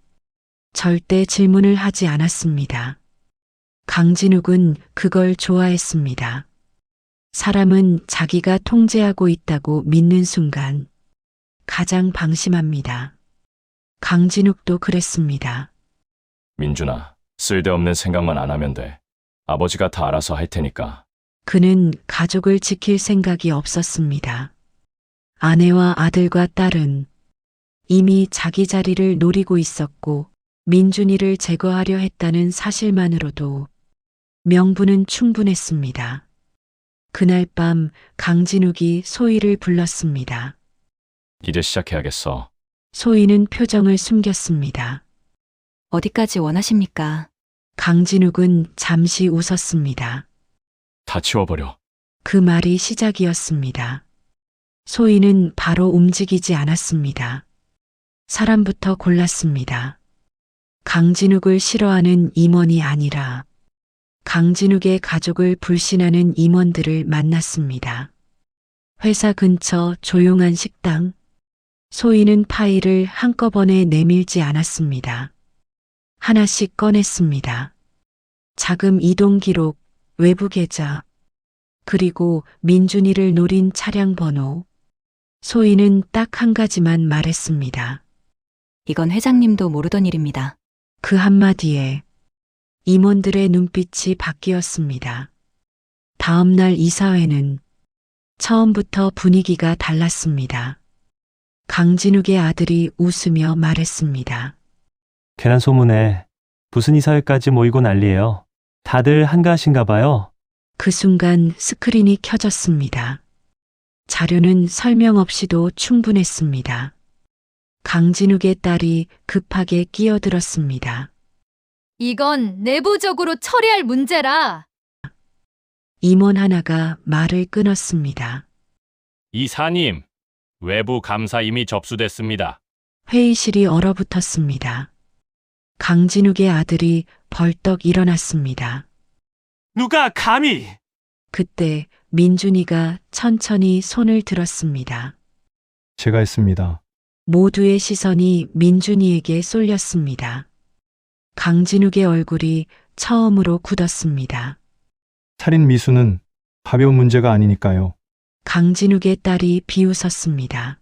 절대 질문을 하지 않았습니다. 강진욱은 그걸 좋아했습니다. 사람은 자기가 통제하고 있다고 믿는 순간 가장 방심합니다. 강진욱도 그랬습니다. 민준아, 쓸데없는 생각만 안 하면 돼. 아버지가 다 알아서 할 테니까. 그는 가족을 지킬 생각이 없었습니다. 아내와 아들과 딸은 이미 자기 자리를 노리고 있었고 민준이를 제거하려 했다는 사실만으로도 명분은 충분했습니다. 그날 밤 강진욱이 소희를 불렀습니다. 이제 시작해야겠어. 소희는 표정을 숨겼습니다. 어디까지 원하십니까? 강진욱은 잠시 웃었습니다. 다 치워버려. 그 말이 시작이었습니다. 소희는 바로 움직이지 않았습니다. 사람부터 골랐습니다. 강진욱을 싫어하는 임원이 아니라 강진욱의 가족을 불신하는 임원들을 만났습니다. 회사 근처 조용한 식당. 소희는 파일을 한꺼번에 내밀지 않았습니다. 하나씩 꺼냈습니다. 자금 이동 기록, 외부 계좌, 그리고 민준이를 노린 차량 번호. 소희는 딱 한 가지만 말했습니다. 이건 회장님도 모르던 일입니다. 그 한마디에 임원들의 눈빛이 바뀌었습니다. 다음 날 이사회는 처음부터 분위기가 달랐습니다. 강진욱의 아들이 웃으며 말했습니다. 괜한 소문에 무슨 이사회까지 모이고 난리예요. 다들 한가하신가 봐요. 그 순간 스크린이 켜졌습니다. 자료는 설명 없이도 충분했습니다. 강진욱의 딸이 급하게 끼어들었습니다. 이건 내부적으로 처리할 문제라. 임원 하나가 말을 끊었습니다. 이사님, 외부 감사 이미 접수됐습니다. 회의실이 얼어붙었습니다. 강진욱의 아들이 벌떡 일어났습니다. 누가 감히? 그때 민준이가 천천히 손을 들었습니다. 제가 했습니다. 모두의 시선이 민준이에게 쏠렸습니다. 강진욱의 얼굴이 처음으로 굳었습니다. 살인 미수는 가벼운 문제가 아니니까요. 강진욱의 딸이 비웃었습니다.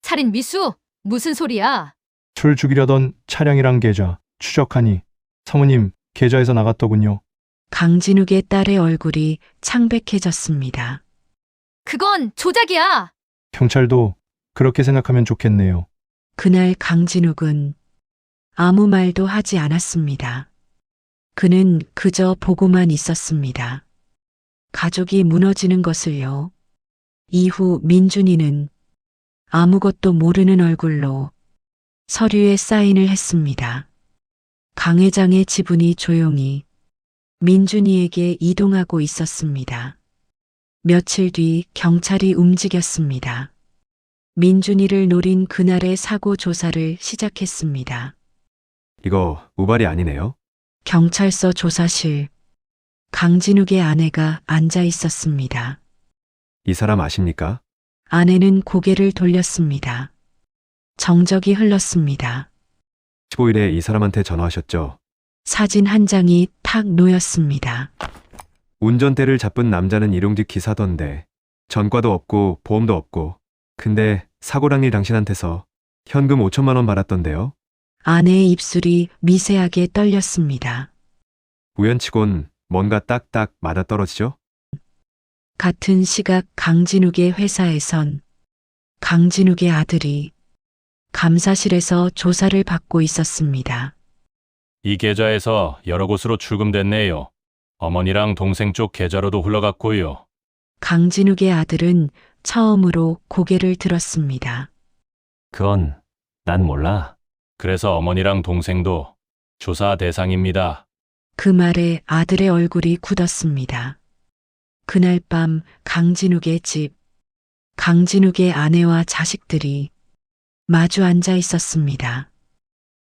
살인 미수? 무슨 소리야? 술 죽이려던 차량이랑 계좌 추적하니 사모님 계좌에서 나갔더군요. 강진욱의 딸의 얼굴이 창백해졌습니다. 그건 조작이야. 경찰도 그렇게 생각하면 좋겠네요. 그날 강진욱은 아무 말도 하지 않았습니다. 그는 그저 보고만 있었습니다. 가족이 무너지는 것을요. 이후 민준이는 아무것도 모르는 얼굴로 서류에 사인을 했습니다. 강 회장의 지분이 조용히 민준이에게 이동하고 있었습니다. 며칠 뒤 경찰이 움직였습니다. 민준이를 노린 그날의 사고 조사를 시작했습니다. 이거 우발이 아니네요. 경찰서 조사실. 강진욱의 아내가 앉아 있었습니다. 이 사람 아십니까? 아내는 고개를 돌렸습니다. 정적이 흘렀습니다. 15일에 이 사람한테 전화하셨죠? 사진 한 장이 탁 놓였습니다. 운전대를 잡은 남자는 일용직 기사던데 전과도 없고 보험도 없고 근데 사고 당일 당신한테서 현금 5천만 원 받았던데요? 아내의 입술이 미세하게 떨렸습니다. 우연치곤 뭔가 딱딱 맞아떨어지죠? 같은 시각 강진욱의 회사에선 강진욱의 아들이 감사실에서 조사를 받고 있었습니다. 이 계좌에서 여러 곳으로 출금됐네요. 어머니랑 동생 쪽 계좌로도 흘러갔고요. 강진욱의 아들은 처음으로 고개를 들었습니다. 그건 난 몰라. 그래서 어머니랑 동생도 조사 대상입니다. 그 말에 아들의 얼굴이 굳었습니다. 그날 밤 강진욱의 집, 강진욱의 아내와 자식들이 마주 앉아 있었습니다.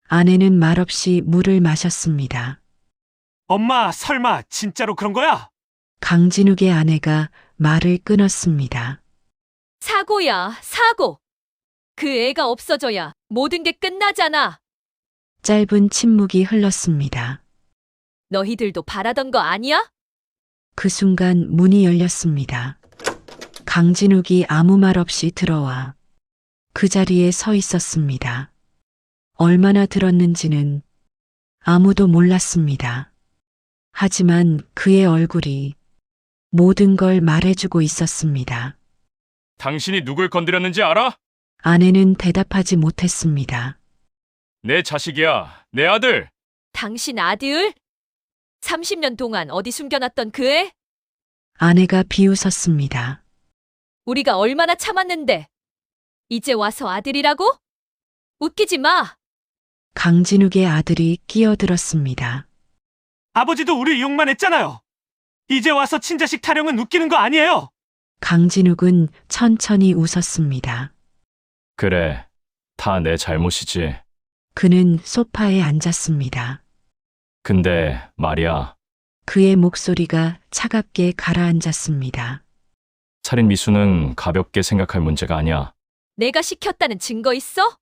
아내는 말없이 물을 마셨습니다. 엄마, 설마 진짜로 그런 거야? 강진욱의 아내가 말을 끊었습니다. 사고야, 사고. 그 애가 없어져야 모든 게 끝나잖아. 짧은 침묵이 흘렀습니다. 너희들도 바라던 거 아니야? 그 순간 문이 열렸습니다. 강진욱이 아무 말 없이 들어와 그 자리에 서 있었습니다. 얼마나 들었는지는 아무도 몰랐습니다. 하지만 그의 얼굴이 모든 걸 말해주고 있었습니다. 당신이 누굴 건드렸는지 알아? 아내는 대답하지 못했습니다. 내 자식이야, 내 아들. 당신 아들? 30년 동안 어디 숨겨놨던 그 애? 아내가 비웃었습니다. 우리가 얼마나 참았는데. 이제 와서 아들이라고? 웃기지 마. 강진욱의 아들이 끼어들었습니다. 아버지도 우리 욕만 했잖아요. 이제 와서 친자식 타령은 웃기는 거 아니에요? 강진욱은 천천히 웃었습니다. 그래, 다 내 잘못이지. 그는 소파에 앉았습니다. 근데 말이야, 그의 목소리가 차갑게 가라앉았습니다. 살인 미수는 가볍게 생각할 문제가 아니야. 내가 시켰다는 증거 있어?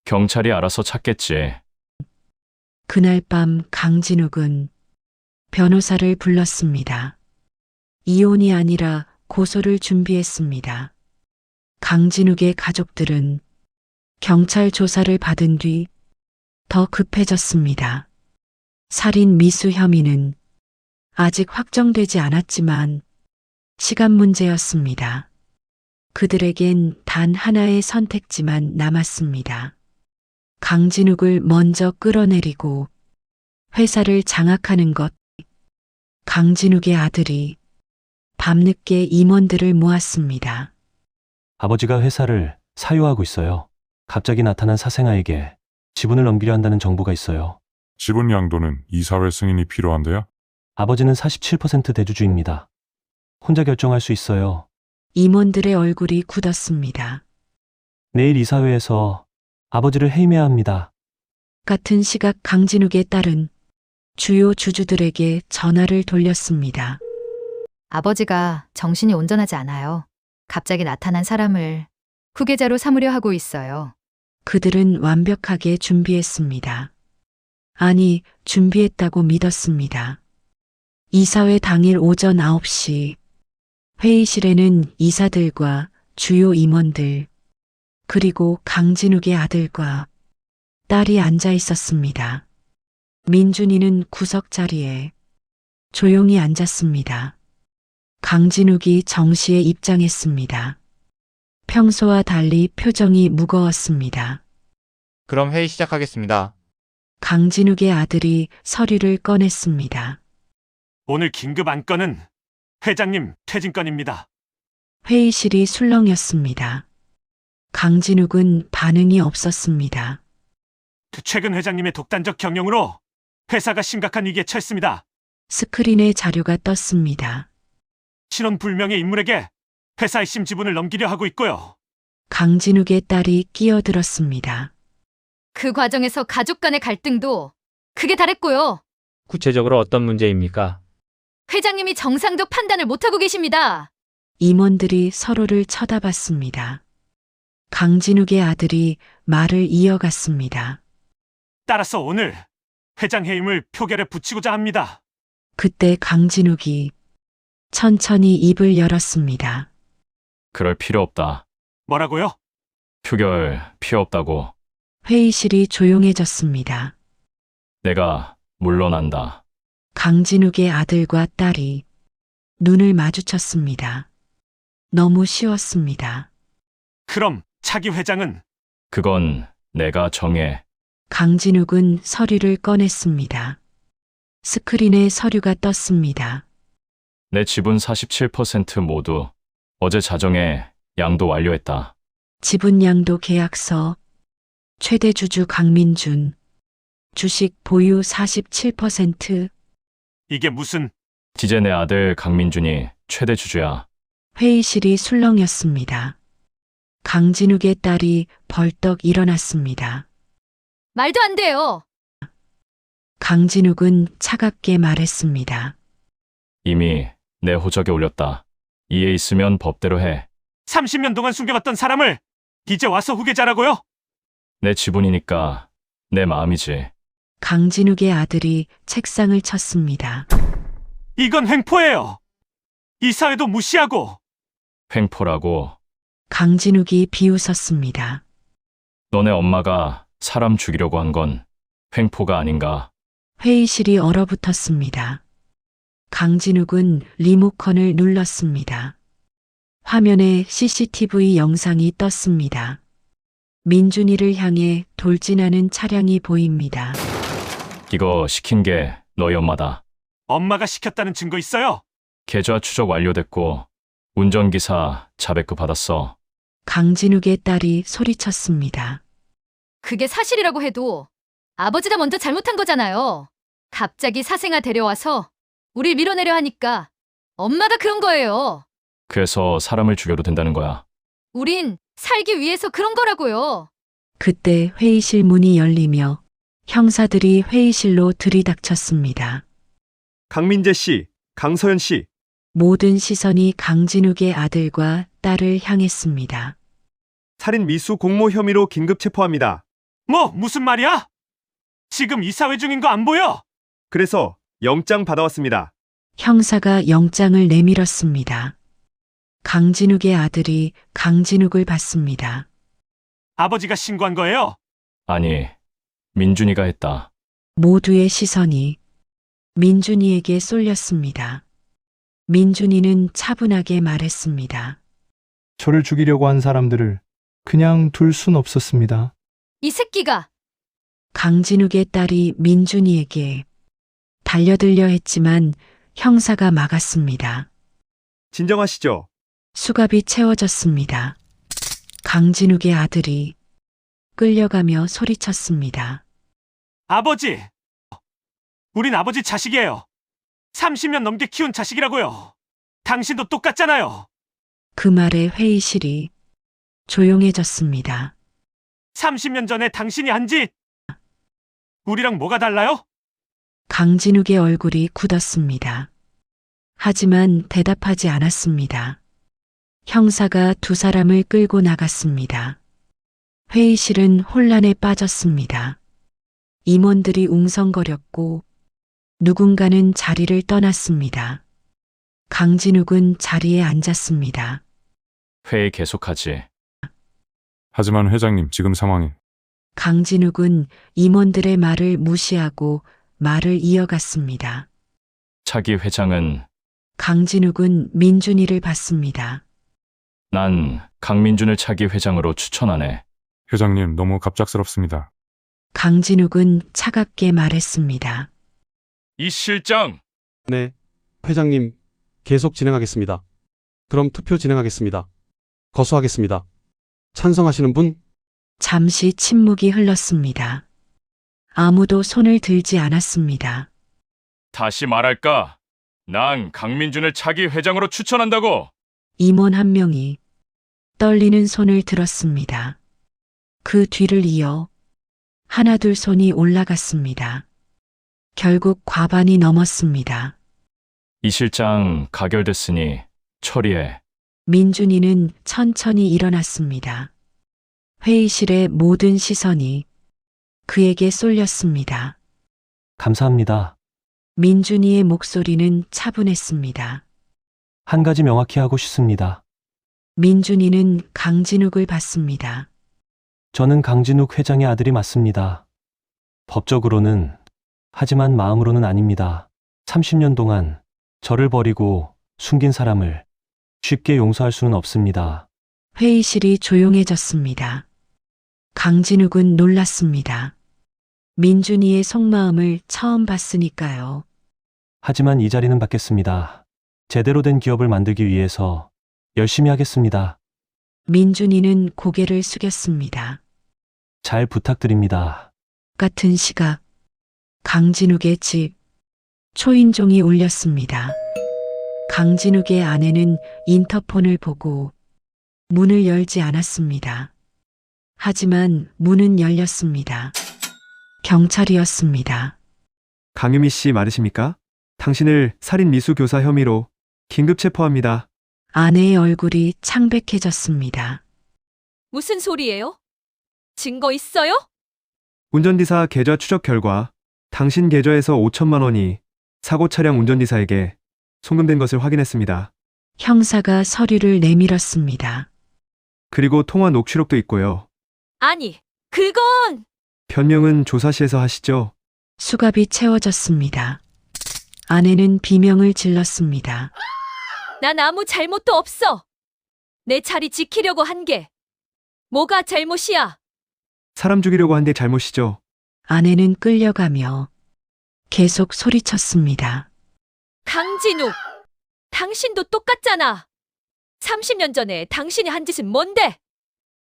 경찰이 알아서 찾겠지. 그날 밤 강진욱은 변호사를 불렀습니다. 이혼이 아니라 고소를 준비했습니다. 강진욱의 가족들은 경찰 조사를 받은 뒤 더 급해졌습니다. 살인 미수 혐의는 아직 확정되지 않았지만 시간 문제였습니다. 그들에겐 단 하나의 선택지만 남았습니다. 강진욱을 먼저 끌어내리고 회사를 장악하는 것. 강진욱의 아들이 밤늦게 임원들을 모았습니다. 아버지가 회사를 사유하고 있어요. 갑자기 나타난 사생아에게 지분을 넘기려 한다는 정보가 있어요. 지분 양도는 이사회 승인이 필요한데요. 아버지는 47% 대주주입니다. 혼자 결정할 수 있어요. 임원들의 얼굴이 굳었습니다. 내일 이사회에서 아버지를 해임해야 합니다. 같은 시각 강진욱의 딸은 주요 주주들에게 전화를 돌렸습니다. 아버지가 정신이 온전하지 않아요. 갑자기 나타난 사람을 후계자로 삼으려 하고 있어요. 그들은 완벽하게 준비했습니다. 아니, 준비했다고 믿었습니다. 이사회 당일 오전 9시 회의실에는 이사들과 주요 임원들, 그리고 강진욱의 아들과 딸이 앉아 있었습니다. 민준이는 구석 자리에 조용히 앉았습니다. 강진욱이 정시에 입장했습니다. 평소와 달리 표정이 무거웠습니다. 그럼 회의 시작하겠습니다. 강진욱의 아들이 서류를 꺼냈습니다. 오늘 긴급 안건은 회장님 퇴진건입니다. 회의실이 술렁였습니다. 강진욱은 반응이 없었습니다. 최근 회장님의 독단적 경영으로 회사가 심각한 위기에 처했습니다. 스크린에 자료가 떴습니다. 신원 불명의 인물에게 회사 핵심 지분을 넘기려 하고 있고요. 강진욱의 딸이 끼어들었습니다. 그 과정에서 가족 간의 갈등도 크게 달했고요. 구체적으로 어떤 문제입니까? 회장님이 정상적 판단을 못하고 계십니다. 임원들이 서로를 쳐다봤습니다. 강진욱의 아들이 말을 이어갔습니다. 따라서 오늘 회장 해임을 표결에 붙이고자 합니다. 그때 강진욱이 천천히 입을 열었습니다. 그럴 필요 없다. 뭐라고요? 표결 필요 없다고. 회의실이 조용해졌습니다. 내가 물러난다. 강진욱의 아들과 딸이 눈을 마주쳤습니다. 너무 쉬웠습니다. 그럼 차기 회장은? 그건 내가 정해. 강진욱은 서류를 꺼냈습니다. 스크린에 서류가 떴습니다. 내 지분 47% 모두 어제 자정에 양도 완료했다. 지분 양도 계약서, 최대 주주 강민준, 주식 보유 47%. 이게 무슨? 이제 내 아들 강민준이 최대 주주야. 회의실이 술렁였습니다. 강진욱의 딸이 벌떡 일어났습니다. 말도 안 돼요. 강진욱은 차갑게 말했습니다. 이미 내 호적에 올렸다. 이해 있으면 법대로 해. 30년 동안 숨겨봤던 사람을 이제 와서 후계자라고요? 내 지분이니까 내 마음이지. 강진욱의 아들이 책상을 쳤습니다. 이건 횡포예요. 이사회도 무시하고. 횡포라고. 강진욱이 비웃었습니다. 너네 엄마가 사람 죽이려고 한 건 횡포가 아닌가? 회의실이 얼어붙었습니다. 강진욱은 리모컨을 눌렀습니다. 화면에 CCTV 영상이 떴습니다. 민준이를 향해 돌진하는 차량이 보입니다. 이거 시킨 게 너희 엄마다. 엄마가 시켰다는 증거 있어요? 계좌 추적 완료됐고 운전기사 자백금 받았어. 강진욱의 딸이 소리쳤습니다. 그게 사실이라고 해도 아버지가 먼저 잘못한 거잖아요. 갑자기 사생아 데려와서 우릴 밀어내려 하니까 엄마가 그런 거예요. 그래서 사람을 죽여도 된다는 거야. 우린 살기 위해서 그런 거라고요. 그때 회의실 문이 열리며 형사들이 회의실로 들이닥쳤습니다. 강민재 씨, 강서연 씨. 모든 시선이 강진욱의 아들과 딸을 향했습니다. 살인 미수 공모 혐의로 긴급 체포합니다. 뭐 무슨 말이야? 지금 이사회 중인 거 안 보여? 그래서 영장 받아왔습니다. 형사가 영장을 내밀었습니다. 강진욱의 아들이 강진욱을 받습니다. 아버지가 신고한 거예요? 아니, 민준이가 했다. 모두의 시선이 민준이에게 쏠렸습니다. 민준이는 차분하게 말했습니다. 저를 죽이려고 한 사람들을 그냥 둘 순 없었습니다. 이 새끼가 강진욱의 딸이 민준이에게 달려들려 했지만 형사가 막았습니다. 진정하시죠. 수갑이 채워졌습니다. 강진욱의 아들이 끌려가며 소리쳤습니다. 아버지! 우린 아버지 자식이에요. 30년 넘게 키운 자식이라고요. 당신도 똑같잖아요. 그 말에 회의실이 조용해졌습니다. 30년 전에 당신이 한 짓! 우리랑 뭐가 달라요? 강진욱의 얼굴이 굳었습니다. 하지만 대답하지 않았습니다. 형사가 두 사람을 끌고 나갔습니다. 회의실은 혼란에 빠졌습니다. 임원들이 웅성거렸고 누군가는 자리를 떠났습니다. 강진욱은 자리에 앉았습니다. 회의 계속하지. 하지만 회장님, 지금 상황이 강진욱은 임원들의 말을 무시하고 말을 이어갔습니다. 차기 회장은 강진욱은 민준이를 봤습니다. 난 강민준을 차기 회장으로 추천하네. 회장님, 너무 갑작스럽습니다. 강진욱은 차갑게 말했습니다. 이 실장! 네, 회장님, 계속 진행하겠습니다. 그럼 투표 진행하겠습니다. 거수하겠습니다. 찬성하시는 분? 잠시 침묵이 흘렀습니다. 아무도 손을 들지 않았습니다. 다시 말할까? 난 강민준을 차기 회장으로 추천한다고! 임원 한 명이 떨리는 손을 들었습니다. 그 뒤를 이어 하나둘 손이 올라갔습니다. 결국 과반이 넘었습니다. 이 실장 가결됐으니 처리해. 민준이는 천천히 일어났습니다. 회의실의 모든 시선이 그에게 쏠렸습니다. 감사합니다. 민준이의 목소리는 차분했습니다. 한 가지 명확히 하고 싶습니다. 민준이는 강진욱을 봤습니다. 저는 강진욱 회장의 아들이 맞습니다. 법적으로는, 하지만 마음으로는 아닙니다. 30년 동안 저를 버리고 숨긴 사람을 쉽게 용서할 수는 없습니다. 회의실이 조용해졌습니다. 강진욱은 놀랐습니다. 민준이의 속마음을 처음 봤으니까요. 하지만 이 자리는 받겠습니다. 제대로 된 기업을 만들기 위해서 열심히 하겠습니다. 민준이는 고개를 숙였습니다. 잘 부탁드립니다. 같은 시각, 강진욱의 집, 초인종이 울렸습니다. 강진욱의 아내는 인터폰을 보고 문을 열지 않았습니다. 하지만 문은 열렸습니다. 경찰이었습니다. 강유미 씨 맞으십니까? 당신을 살인 미수 교사 혐의로 긴급 체포합니다. 아내의 얼굴이 창백해졌습니다. 무슨 소리예요? 증거 있어요? 운전기사 계좌 추적 결과 당신 계좌에서 5천만 원이 사고 차량 운전기사에게 송금된 것을 확인했습니다. 형사가 서류를 내밀었습니다. 그리고 통화 녹취록도 있고요. 아니, 그건 변명은 조사실에서 하시죠. 수갑이 채워졌습니다. 아내는 비명을 질렀습니다. 난 아무 잘못도 없어. 내 자리 지키려고 한 게 뭐가 잘못이야? 사람 죽이려고 한 게 잘못이죠. 아내는 끌려가며 계속 소리쳤습니다. 강진욱, 당신도 똑같잖아. 30년 전에 당신이 한 짓은 뭔데?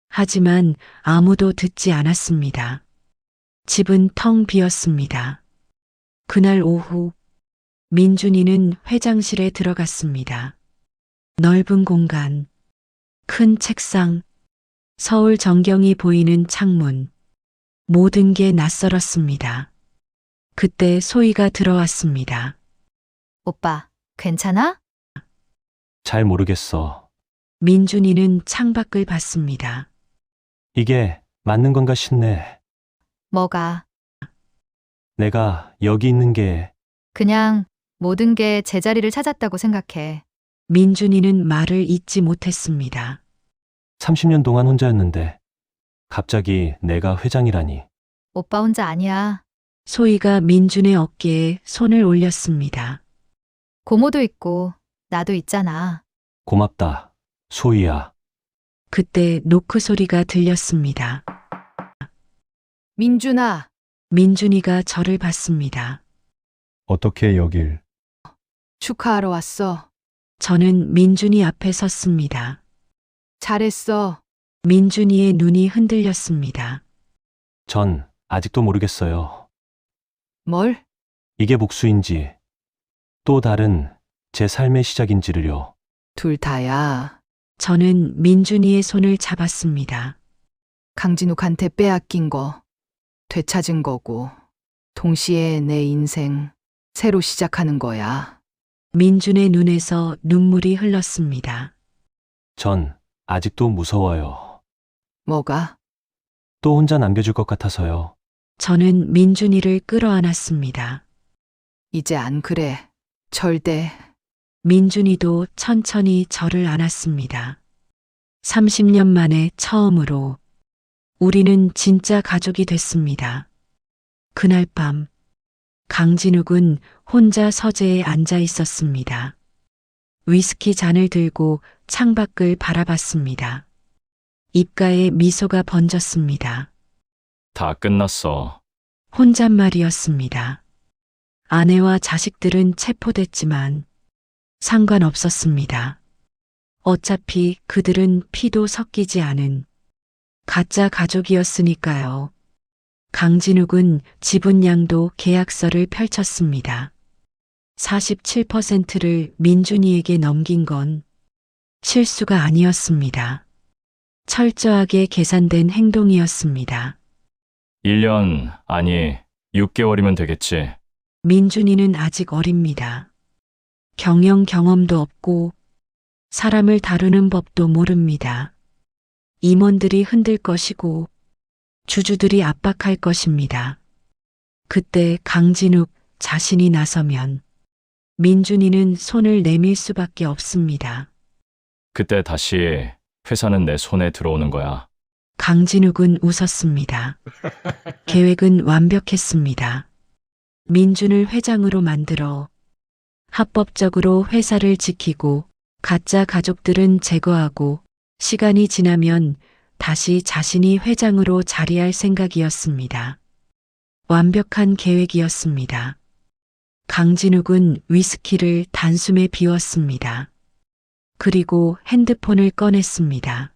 하지만 아무도 듣지 않았습니다. 집은 텅 비었습니다. 그날 오후 민준이는 회장실에 들어갔습니다. 넓은 공간, 큰 책상, 서울 전경이 보이는 창문, 모든 게 낯설었습니다. 그때 소희가 들어왔습니다. 오빠, 괜찮아? 잘 모르겠어. 민준이는 창밖을 봤습니다. 이게 맞는 건가 싶네. 뭐가? 내가 여기 있는 게 그냥 모든 게 제자리를 찾았다고 생각해. 민준이는 말을 잇지 못했습니다. 30년 동안 혼자였는데 갑자기 내가 회장이라니. 오빠 혼자 아니야. 소희가 민준의 어깨에 손을 올렸습니다. 고모도 있고 나도 있잖아. 고맙다, 소희야. 그때 노크 소리가 들렸습니다. 민준아, 민준이가 저를 봤습니다. 어떻게 여길? 축하하러 왔어. 저는 민준이 앞에 섰습니다. 잘했어. 민준이의 눈이 흔들렸습니다. 전 아직도 모르겠어요. 뭘? 이게 복수인지 또 다른 제 삶의 시작인지를요. 둘 다야. 저는 민준이의 손을 잡았습니다. 강진욱한테 빼앗긴 거, 되찾은 거고, 동시에 내 인생 새로 시작하는 거야. 민준의 눈에서 눈물이 흘렀습니다. 전 아직도 무서워요. 뭐가? 또 혼자 남겨줄 것 같아서요. 저는 민준이를 끌어안았습니다. 이제 안 그래. 절대. 민준이도 천천히 저를 안았습니다. 30년 만에 처음으로 우리는 진짜 가족이 됐습니다. 그날 밤 강진욱은 혼자 서재에 앉아 있었습니다. 위스키 잔을 들고 창밖을 바라봤습니다. 입가에 미소가 번졌습니다. 다 끝났어. 혼잣말이었습니다. 아내와 자식들은 체포됐지만 상관없었습니다. 어차피 그들은 피도 섞이지 않은 가짜 가족이었으니까요. 강진욱은 지분양도 계약서를 펼쳤습니다. 47%를 민준이에게 넘긴 건 실수가 아니었습니다. 철저하게 계산된 행동이었습니다. 1년, 아니, 6개월이면 되겠지. 민준이는 아직 어립니다. 경영 경험도 없고 사람을 다루는 법도 모릅니다. 임원들이 흔들 것이고 주주들이 압박할 것입니다. 그때 강진욱 자신이 나서면 민준이는 손을 내밀 수밖에 없습니다. 그때 다시 회사는 내 손에 들어오는 거야. 강진욱은 웃었습니다. 계획은 완벽했습니다. 민준을 회장으로 만들어 합법적으로 회사를 지키고 가짜 가족들은 제거하고 시간이 지나면 다시 자신이 회장으로 자리할 생각이었습니다. 완벽한 계획이었습니다. 강진욱은 위스키를 단숨에 비웠습니다. 그리고 핸드폰을 꺼냈습니다.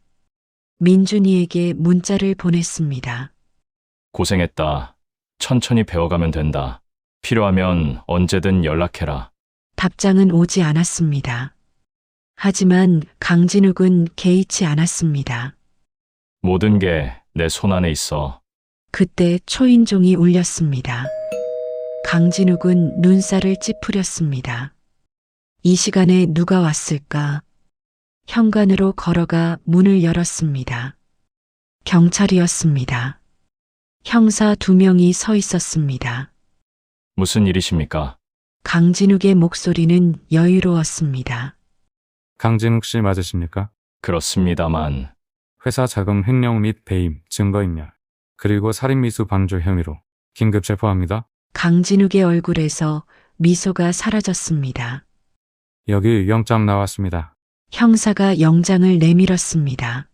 민준이에게 문자를 보냈습니다. 고생했다. 천천히 배워가면 된다. 필요하면 언제든 연락해라. 답장은 오지 않았습니다. 하지만 강진욱은 개의치 않았습니다. 모든 게 내 손 안에 있어. 그때 초인종이 울렸습니다. 강진욱은 눈살을 찌푸렸습니다. 이 시간에 누가 왔을까? 현관으로 걸어가 문을 열었습니다. 경찰이었습니다. 형사 2명이 서 있었습니다. 무슨 일이십니까? 강진욱의 목소리는 여유로웠습니다. 강진욱 씨 맞으십니까? 그렇습니다만 회사 자금 횡령 및 배임, 증거인멸, 그리고 살인미수 방조 혐의로 긴급 체포합니다. 강진욱의 얼굴에서 미소가 사라졌습니다. 여기 영장 나왔습니다. 형사가 영장을 내밀었습니다.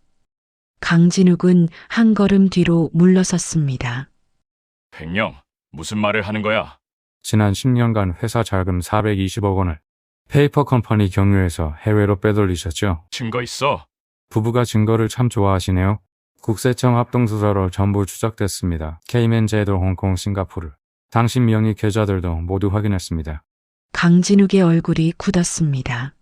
강진욱은 한 걸음 뒤로 물러섰습니다. 횡령, 무슨 말을 하는 거야? 지난 10년간 회사 자금 420억 원을 페이퍼 컴퍼니 경유해서 해외로 빼돌리셨죠? 증거 있어. 부부가 증거를 참 좋아하시네요. 국세청 합동수사로 전부 추적됐습니다. 케이맨 제도, 홍콩, 싱가포르. 당신 명의 계좌들도 모두 확인했습니다. 강진욱의 얼굴이 굳었습니다.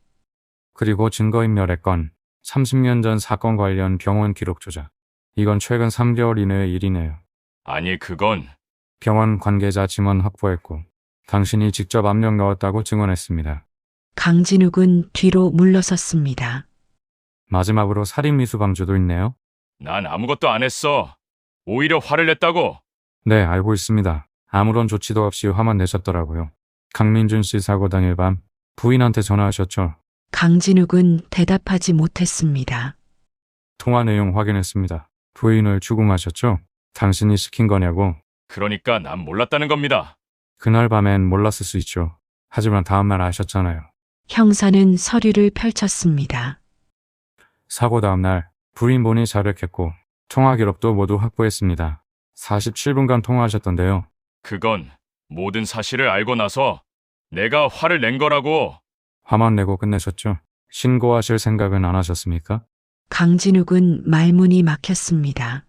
그리고 증거인멸의 건 30년 전 사건 관련 병원 기록 조작. 이건 최근 3개월 이내의 일이네요. 아니, 그건 병원 관계자 증언 확보했고 당신이 직접 압력 넣었다고 증언했습니다. 강진욱은 뒤로 물러섰습니다. 마지막으로 살인 미수 방조도 있네요. 난 아무것도 안 했어. 오히려 화를 냈다고. 네, 알고 있습니다. 아무런 조치도 없이 화만 내셨더라고요. 강민준 씨 사고 당일 밤 부인한테 전화하셨죠? 강진욱은 대답하지 못했습니다. 통화 내용 확인했습니다. 부인을 추궁하셨죠? 당신이 시킨 거냐고. 그러니까 난 몰랐다는 겁니다. 그날 밤엔 몰랐을 수 있죠. 하지만 다음날 아셨잖아요. 형사는 서류를 펼쳤습니다. 사고 다음날 부인분이 자백했고 통화 기록도 모두 확보했습니다. 47분간 통화하셨던데요. 그건 모든 사실을 알고 나서 내가 화를 낸 거라고. 화만 내고 끝내셨죠? 신고하실 생각은 안 하셨습니까? 강진욱은 말문이 막혔습니다.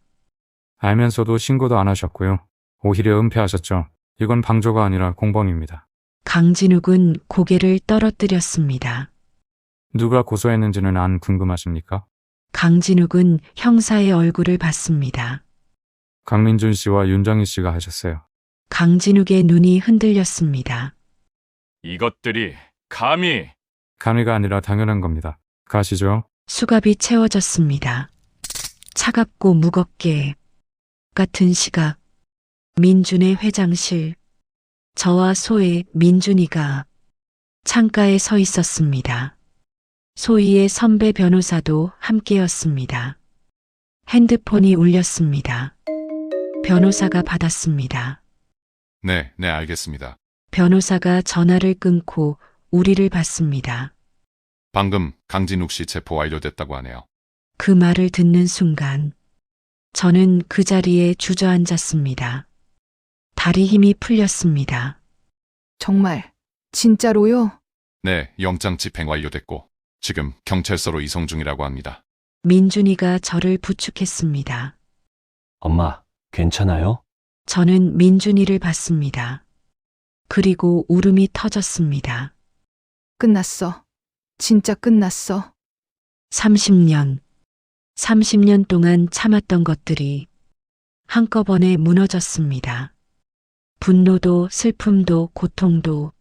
알면서도 신고도 안 하셨고요. 오히려 은폐하셨죠. 이건 방조가 아니라 공범입니다. 강진욱은 고개를 떨어뜨렸습니다. 누가 고소했는지는 안 궁금하십니까? 강진욱은 형사의 얼굴을 봤습니다. 강민준 씨와 윤정희 씨가 하셨어요. 강진욱의 눈이 흔들렸습니다. 이것들이 감히. 감히가 아니라 당연한 겁니다. 가시죠. 수갑이 채워졌습니다. 차갑고 무겁게 같은 시각. 민준의 회장실. 저와 소의 민준이가 창가에 서 있었습니다. 소희의 선배 변호사도 함께였습니다. 핸드폰이 울렸습니다. 변호사가 받았습니다. 네, 알겠습니다. 변호사가 전화를 끊고 우리를 봤습니다. 방금 강진욱 씨 체포 완료됐다고 하네요. 그 말을 듣는 순간 저는 그 자리에 주저앉았습니다. 다리 힘이 풀렸습니다. 정말 진짜로요? 네, 영장 집행 완료됐고 지금 경찰서로 이송 중이라고 합니다. 민준이가 저를 부축했습니다. 엄마, 괜찮아요? 저는 민준이를 봤습니다. 그리고 울음이 터졌습니다. 끝났어. 진짜 끝났어. 30년 동안 참았던 것들이 한꺼번에 무너졌습니다. 분노도 슬픔도 고통도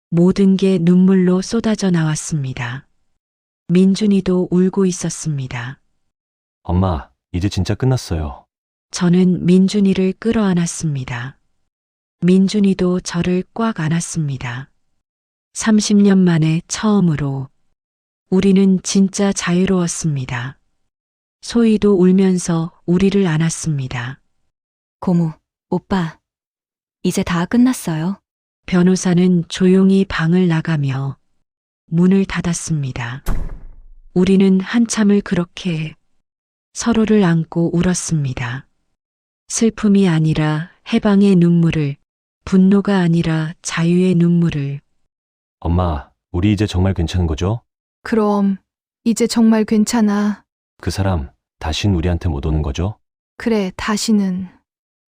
모든 게 눈물로 쏟아져 나왔습니다. 민준이도 울고 있었습니다. 엄마, 이제 진짜 끝났어요. 저는 민준이를 끌어안았습니다. 민준이도 저를 꽉 안았습니다. 30년 만에 처음으로 우리는 진짜 자유로웠습니다. 소희도 울면서 우리를 안았습니다. 고모, 오빠, 이제 다 끝났어요. 변호사는 조용히 방을 나가며 문을 닫았습니다. 우리는 한참을 그렇게 서로를 안고 울었습니다. 슬픔이 아니라 해방의 눈물을, 분노가 아니라 자유의 눈물을. 엄마, 우리 이제 정말 괜찮은 거죠? 그럼 이제 정말 괜찮아. 그 사람 다신 우리한테 못 오는 거죠? 그래, 다시는.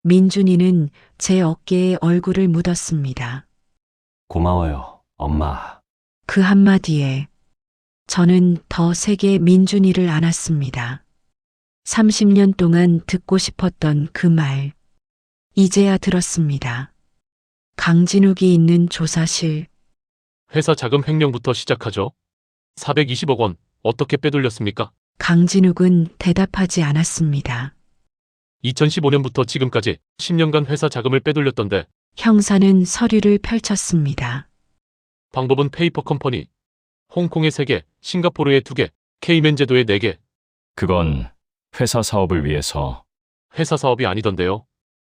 민준이는 제 어깨에 얼굴을 묻었습니다. 고마워요, 엄마. 그 한마디에 저는 더 세게 민준이를 안았습니다. 30년 동안 듣고 싶었던 그 말, 이제야 들었습니다. 강진욱이 있는 조사실. 회사 자금 횡령부터 시작하죠. 420억 원 어떻게 빼돌렸습니까? 강진욱은 대답하지 않았습니다. 2015년부터 지금까지 10년간 회사 자금을 빼돌렸던데 형사는 서류를 펼쳤습니다. 방법은 페이퍼 컴퍼니, 홍콩에 3개, 싱가포르에 2개, 케이맨 제도에 4개. 그건 회사 사업을 위해서. 회사 사업이 아니던데요.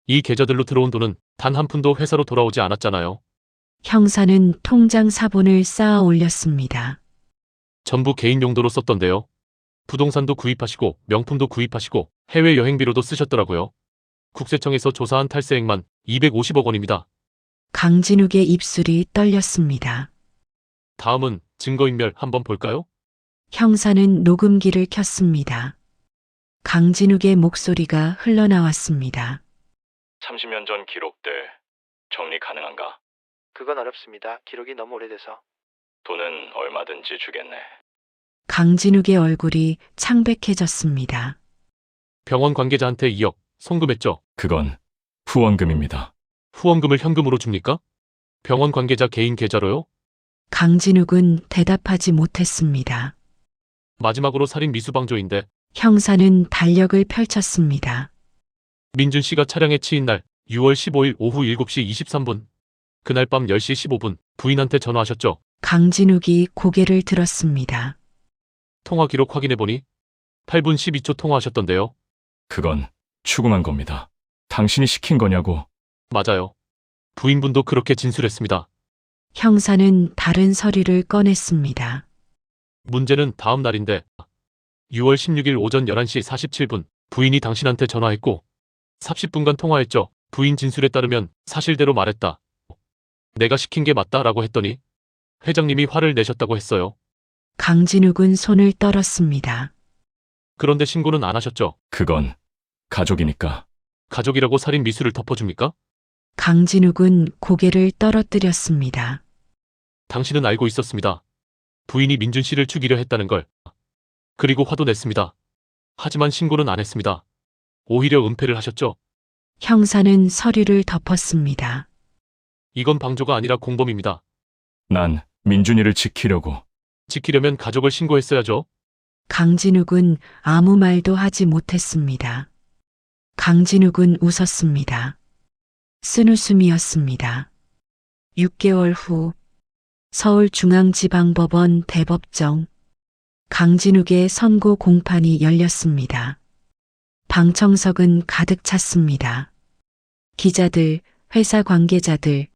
이 계좌들로 들어온 돈은 단 한 푼도 회사로 돌아오지 않았잖아요. 형사는 통장 사본을 쌓아 올렸습니다. 전부 개인 용도로 썼던데요. 부동산도 구입하시고 명품도 구입하시고 해외 여행비로도 쓰셨더라고요. 국세청에서 조사한 탈세액만 250억 원입니다. 강진욱의 입술이 떨렸습니다. 다음은 증거인멸 한번 볼까요? 형사는 녹음기를 켰습니다. 강진욱의 목소리가 흘러나왔습니다. 30년 전 기록들 정리 가능한가? 그건 어렵습니다. 기록이 너무 오래돼서. 돈은 얼마든지 주겠네. 강진욱의 얼굴이 창백해졌습니다. 병원 관계자한테 2억 송금했죠? 그건 후원금입니다. 후원금을 현금으로 줍니까? 병원 관계자 개인 계좌로요? 강진욱은 대답하지 못했습니다. 마지막으로 살인 미수방조인데 형사는 달력을 펼쳤습니다. 민준 씨가 차량에 치인 날 6월 15일 오후 7시 23분. 그날 밤 10시 15분 부인한테 전화하셨죠? 강진욱이 고개를 들었습니다. 통화 기록 확인해보니 8분 12초 통화하셨던데요. 그건 추궁한 겁니다. 당신이 시킨 거냐고. 맞아요. 부인분도 그렇게 진술했습니다. 형사는 다른 서류를 꺼냈습니다. 문제는 다음 날인데 6월 16일 오전 11시 47분 부인이 당신한테 전화했고 30분간 통화했죠. 부인 진술에 따르면 사실대로 말했다. 내가 시킨 게 맞다라고 했더니 회장님이 화를 내셨다고 했어요. 강진욱은 손을 떨었습니다. 그런데 신고는 안 하셨죠? 그건 가족이니까. 가족이라고 살인 미수를 덮어줍니까? 강진욱은 고개를 떨어뜨렸습니다. 당신은 알고 있었습니다. 부인이 민준 씨를 죽이려 했다는 걸. 그리고 화도 냈습니다. 하지만 신고는 안 했습니다. 오히려 은폐를 하셨죠? 형사는 서류를 덮었습니다. 이건 방조가 아니라 공범입니다. 난 민준이를 지키려고. 지키려면 가족을 신고했어야죠. 강진욱은 아무 말도 하지 못했습니다. 강진욱은 웃었습니다. 쓴웃음이었습니다. 6개월 후 서울중앙지방법원 대법정 강진욱의 선고 공판이 열렸습니다. 방청석은 가득 찼습니다. 기자들, 회사 관계자들,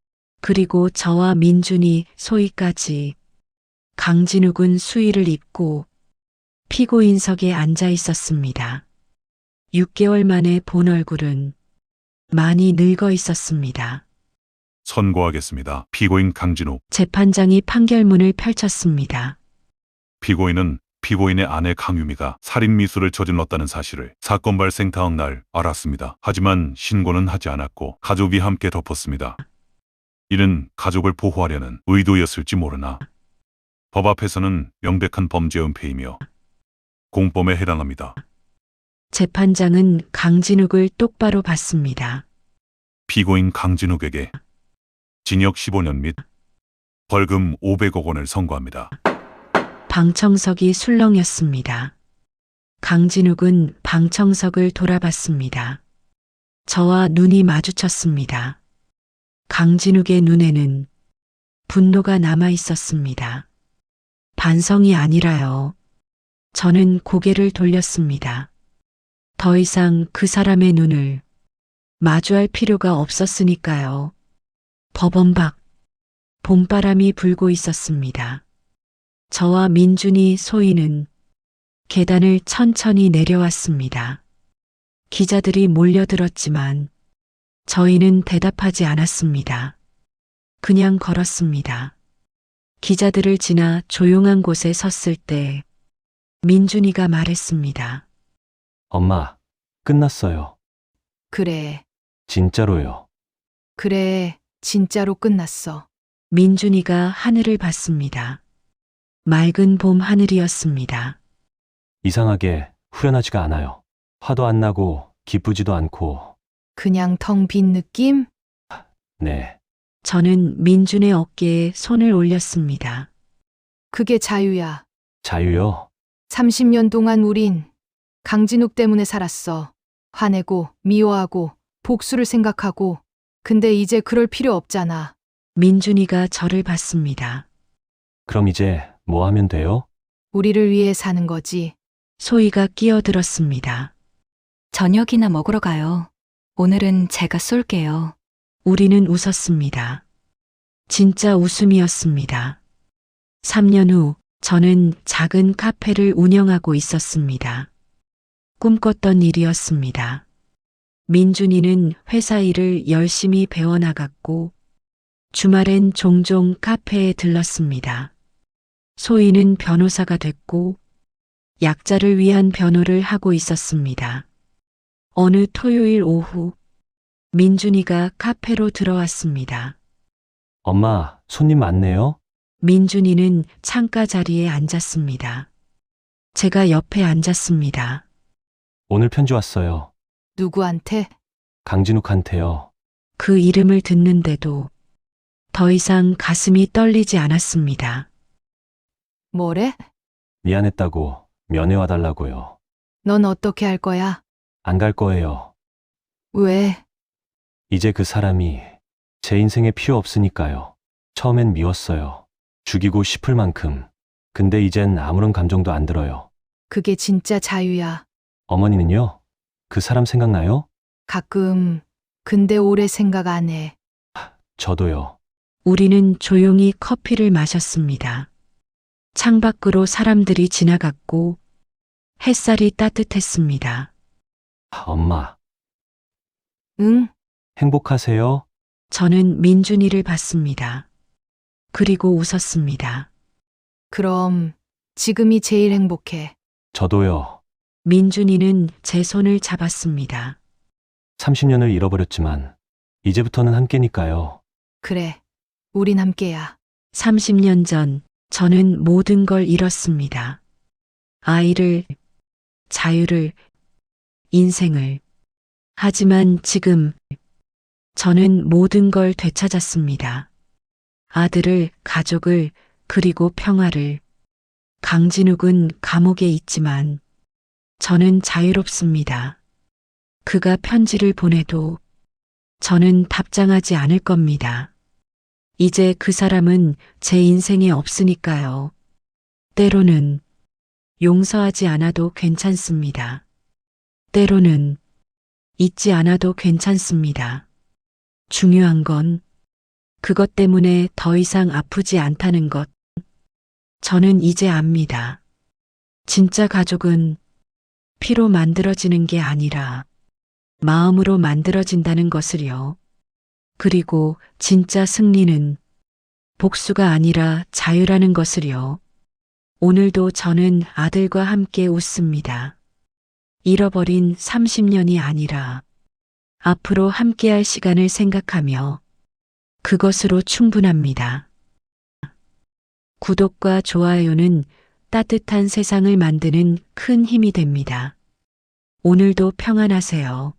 그리고 저와 민준이 소희까지. 강진욱은 수의를 입고 피고인석에 앉아 있었습니다. 6개월 만에 본 얼굴은 많이 늙어 있었습니다. 선고하겠습니다. 피고인 강진욱. 재판장이 판결문을 펼쳤습니다. 피고인은 피고인의 아내 강유미가 살인 미수를 저질렀다는 사실을 사건 발생 다음 날 알았습니다. 하지만 신고는 하지 않았고 가족이 함께 덮었습니다. 이는 가족을 보호하려는 의도였을지 모르나 법 앞에서는 명백한 범죄 은폐이며 공범에 해당합니다. 재판장은 강진욱을 똑바로 봤습니다. 피고인 강진욱에게 징역 15년 및 벌금 500억 원을 선고합니다. 방청석이 술렁였습니다. 강진욱은 방청석을 돌아봤습니다. 저와 눈이 마주쳤습니다. 강진욱의 눈에는 분노가 남아 있었습니다. 반성이 아니라요. 저는 고개를 돌렸습니다. 더 이상 그 사람의 눈을 마주할 필요가 없었으니까요. 법원 밖 봄바람이 불고 있었습니다. 저와 민준이 소희는 계단을 천천히 내려왔습니다. 기자들이 몰려들었지만 저희는 대답하지 않았습니다. 그냥 걸었습니다. 기자들을 지나 조용한 곳에 섰을 때 민준이가 말했습니다. 엄마, 끝났어요. 그래, 진짜로요. 그래, 진짜로 끝났어. 민준이가 하늘을 봤습니다. 맑은 봄 하늘이었습니다. 이상하게 후련하지가 않아요. 화도 안 나고 기쁘지도 않고. 그냥 텅 빈 느낌? 네. 저는 민준의 어깨에 손을 올렸습니다. 그게 자유야. 자유요? 30년 동안 우린 강진욱 때문에 살았어. 화내고 미워하고 복수를 생각하고. 근데 이제 그럴 필요 없잖아. 민준이가 저를 봤습니다. 그럼 이제 뭐 하면 돼요? 우리를 위해 사는 거지. 소희가 끼어들었습니다. 저녁이나 먹으러 가요. 오늘은 제가 쏠게요. 우리는 웃었습니다. 진짜 웃음이었습니다. 3년 후 저는 작은 카페를 운영하고 있었습니다. 꿈꿨던 일이었습니다. 민준이는 회사 일을 열심히 배워나갔고 주말엔 종종 카페에 들렀습니다. 소희는 변호사가 됐고 약자를 위한 변호를 하고 있었습니다. 어느 토요일 오후 민준이가 카페로 들어왔습니다. 엄마, 손님 많네요? 민준이는 창가 자리에 앉았습니다. 제가 옆에 앉았습니다. 오늘 편지 왔어요. 누구한테? 강진욱한테요. 그 이름을 듣는데도 더 이상 가슴이 떨리지 않았습니다. 뭐래? 미안했다고 면회와달라고요. 넌 어떻게 할 거야? 안 갈 거예요. 왜? 이제 그 사람이 제 인생에 필요 없으니까요. 처음엔 미웠어요. 죽이고 싶을 만큼. 근데 이젠 아무런 감정도 안 들어요. 그게 진짜 자유야. 어머니는요? 그 사람 생각나요? 가끔. 근데 오래 생각 안 해. 저도요. 우리는 조용히 커피를 마셨습니다. 창밖으로 사람들이 지나갔고 햇살이 따뜻했습니다. 엄마, 응? 행복하세요? 저는 민준이를 봤습니다. 그리고 웃었습니다. 그럼 지금이 제일 행복해. 저도요. 민준이는 제 손을 잡았습니다. 30년을 잃어버렸지만 이제부터는 함께니까요. 그래. 우린 함께야. 30년 전 저는 모든 걸 잃었습니다. 아이를, 자유를, 인생을. 하지만 지금 저는 모든 걸 되찾았습니다. 아들을, 가족을, 그리고 평화를. 강진욱은 감옥에 있지만 저는 자유롭습니다. 그가 편지를 보내도 저는 답장하지 않을 겁니다. 이제 그 사람은 제 인생에 없으니까요. 때로는 용서하지 않아도 괜찮습니다. 때로는 잊지 않아도 괜찮습니다. 중요한 건 그것 때문에 더 이상 아프지 않다는 것. 저는 이제 압니다. 진짜 가족은 피로 만들어지는 게 아니라 마음으로 만들어진다는 것을요. 그리고 진짜 승리는 복수가 아니라 자유라는 것을요. 오늘도 저는 아들과 함께 웃습니다. 잃어버린 30년이 아니라 앞으로 함께할 시간을 생각하며 그것으로 충분합니다. 구독과 좋아요는 따뜻한 세상을 만드는 큰 힘이 됩니다. 오늘도 평안하세요.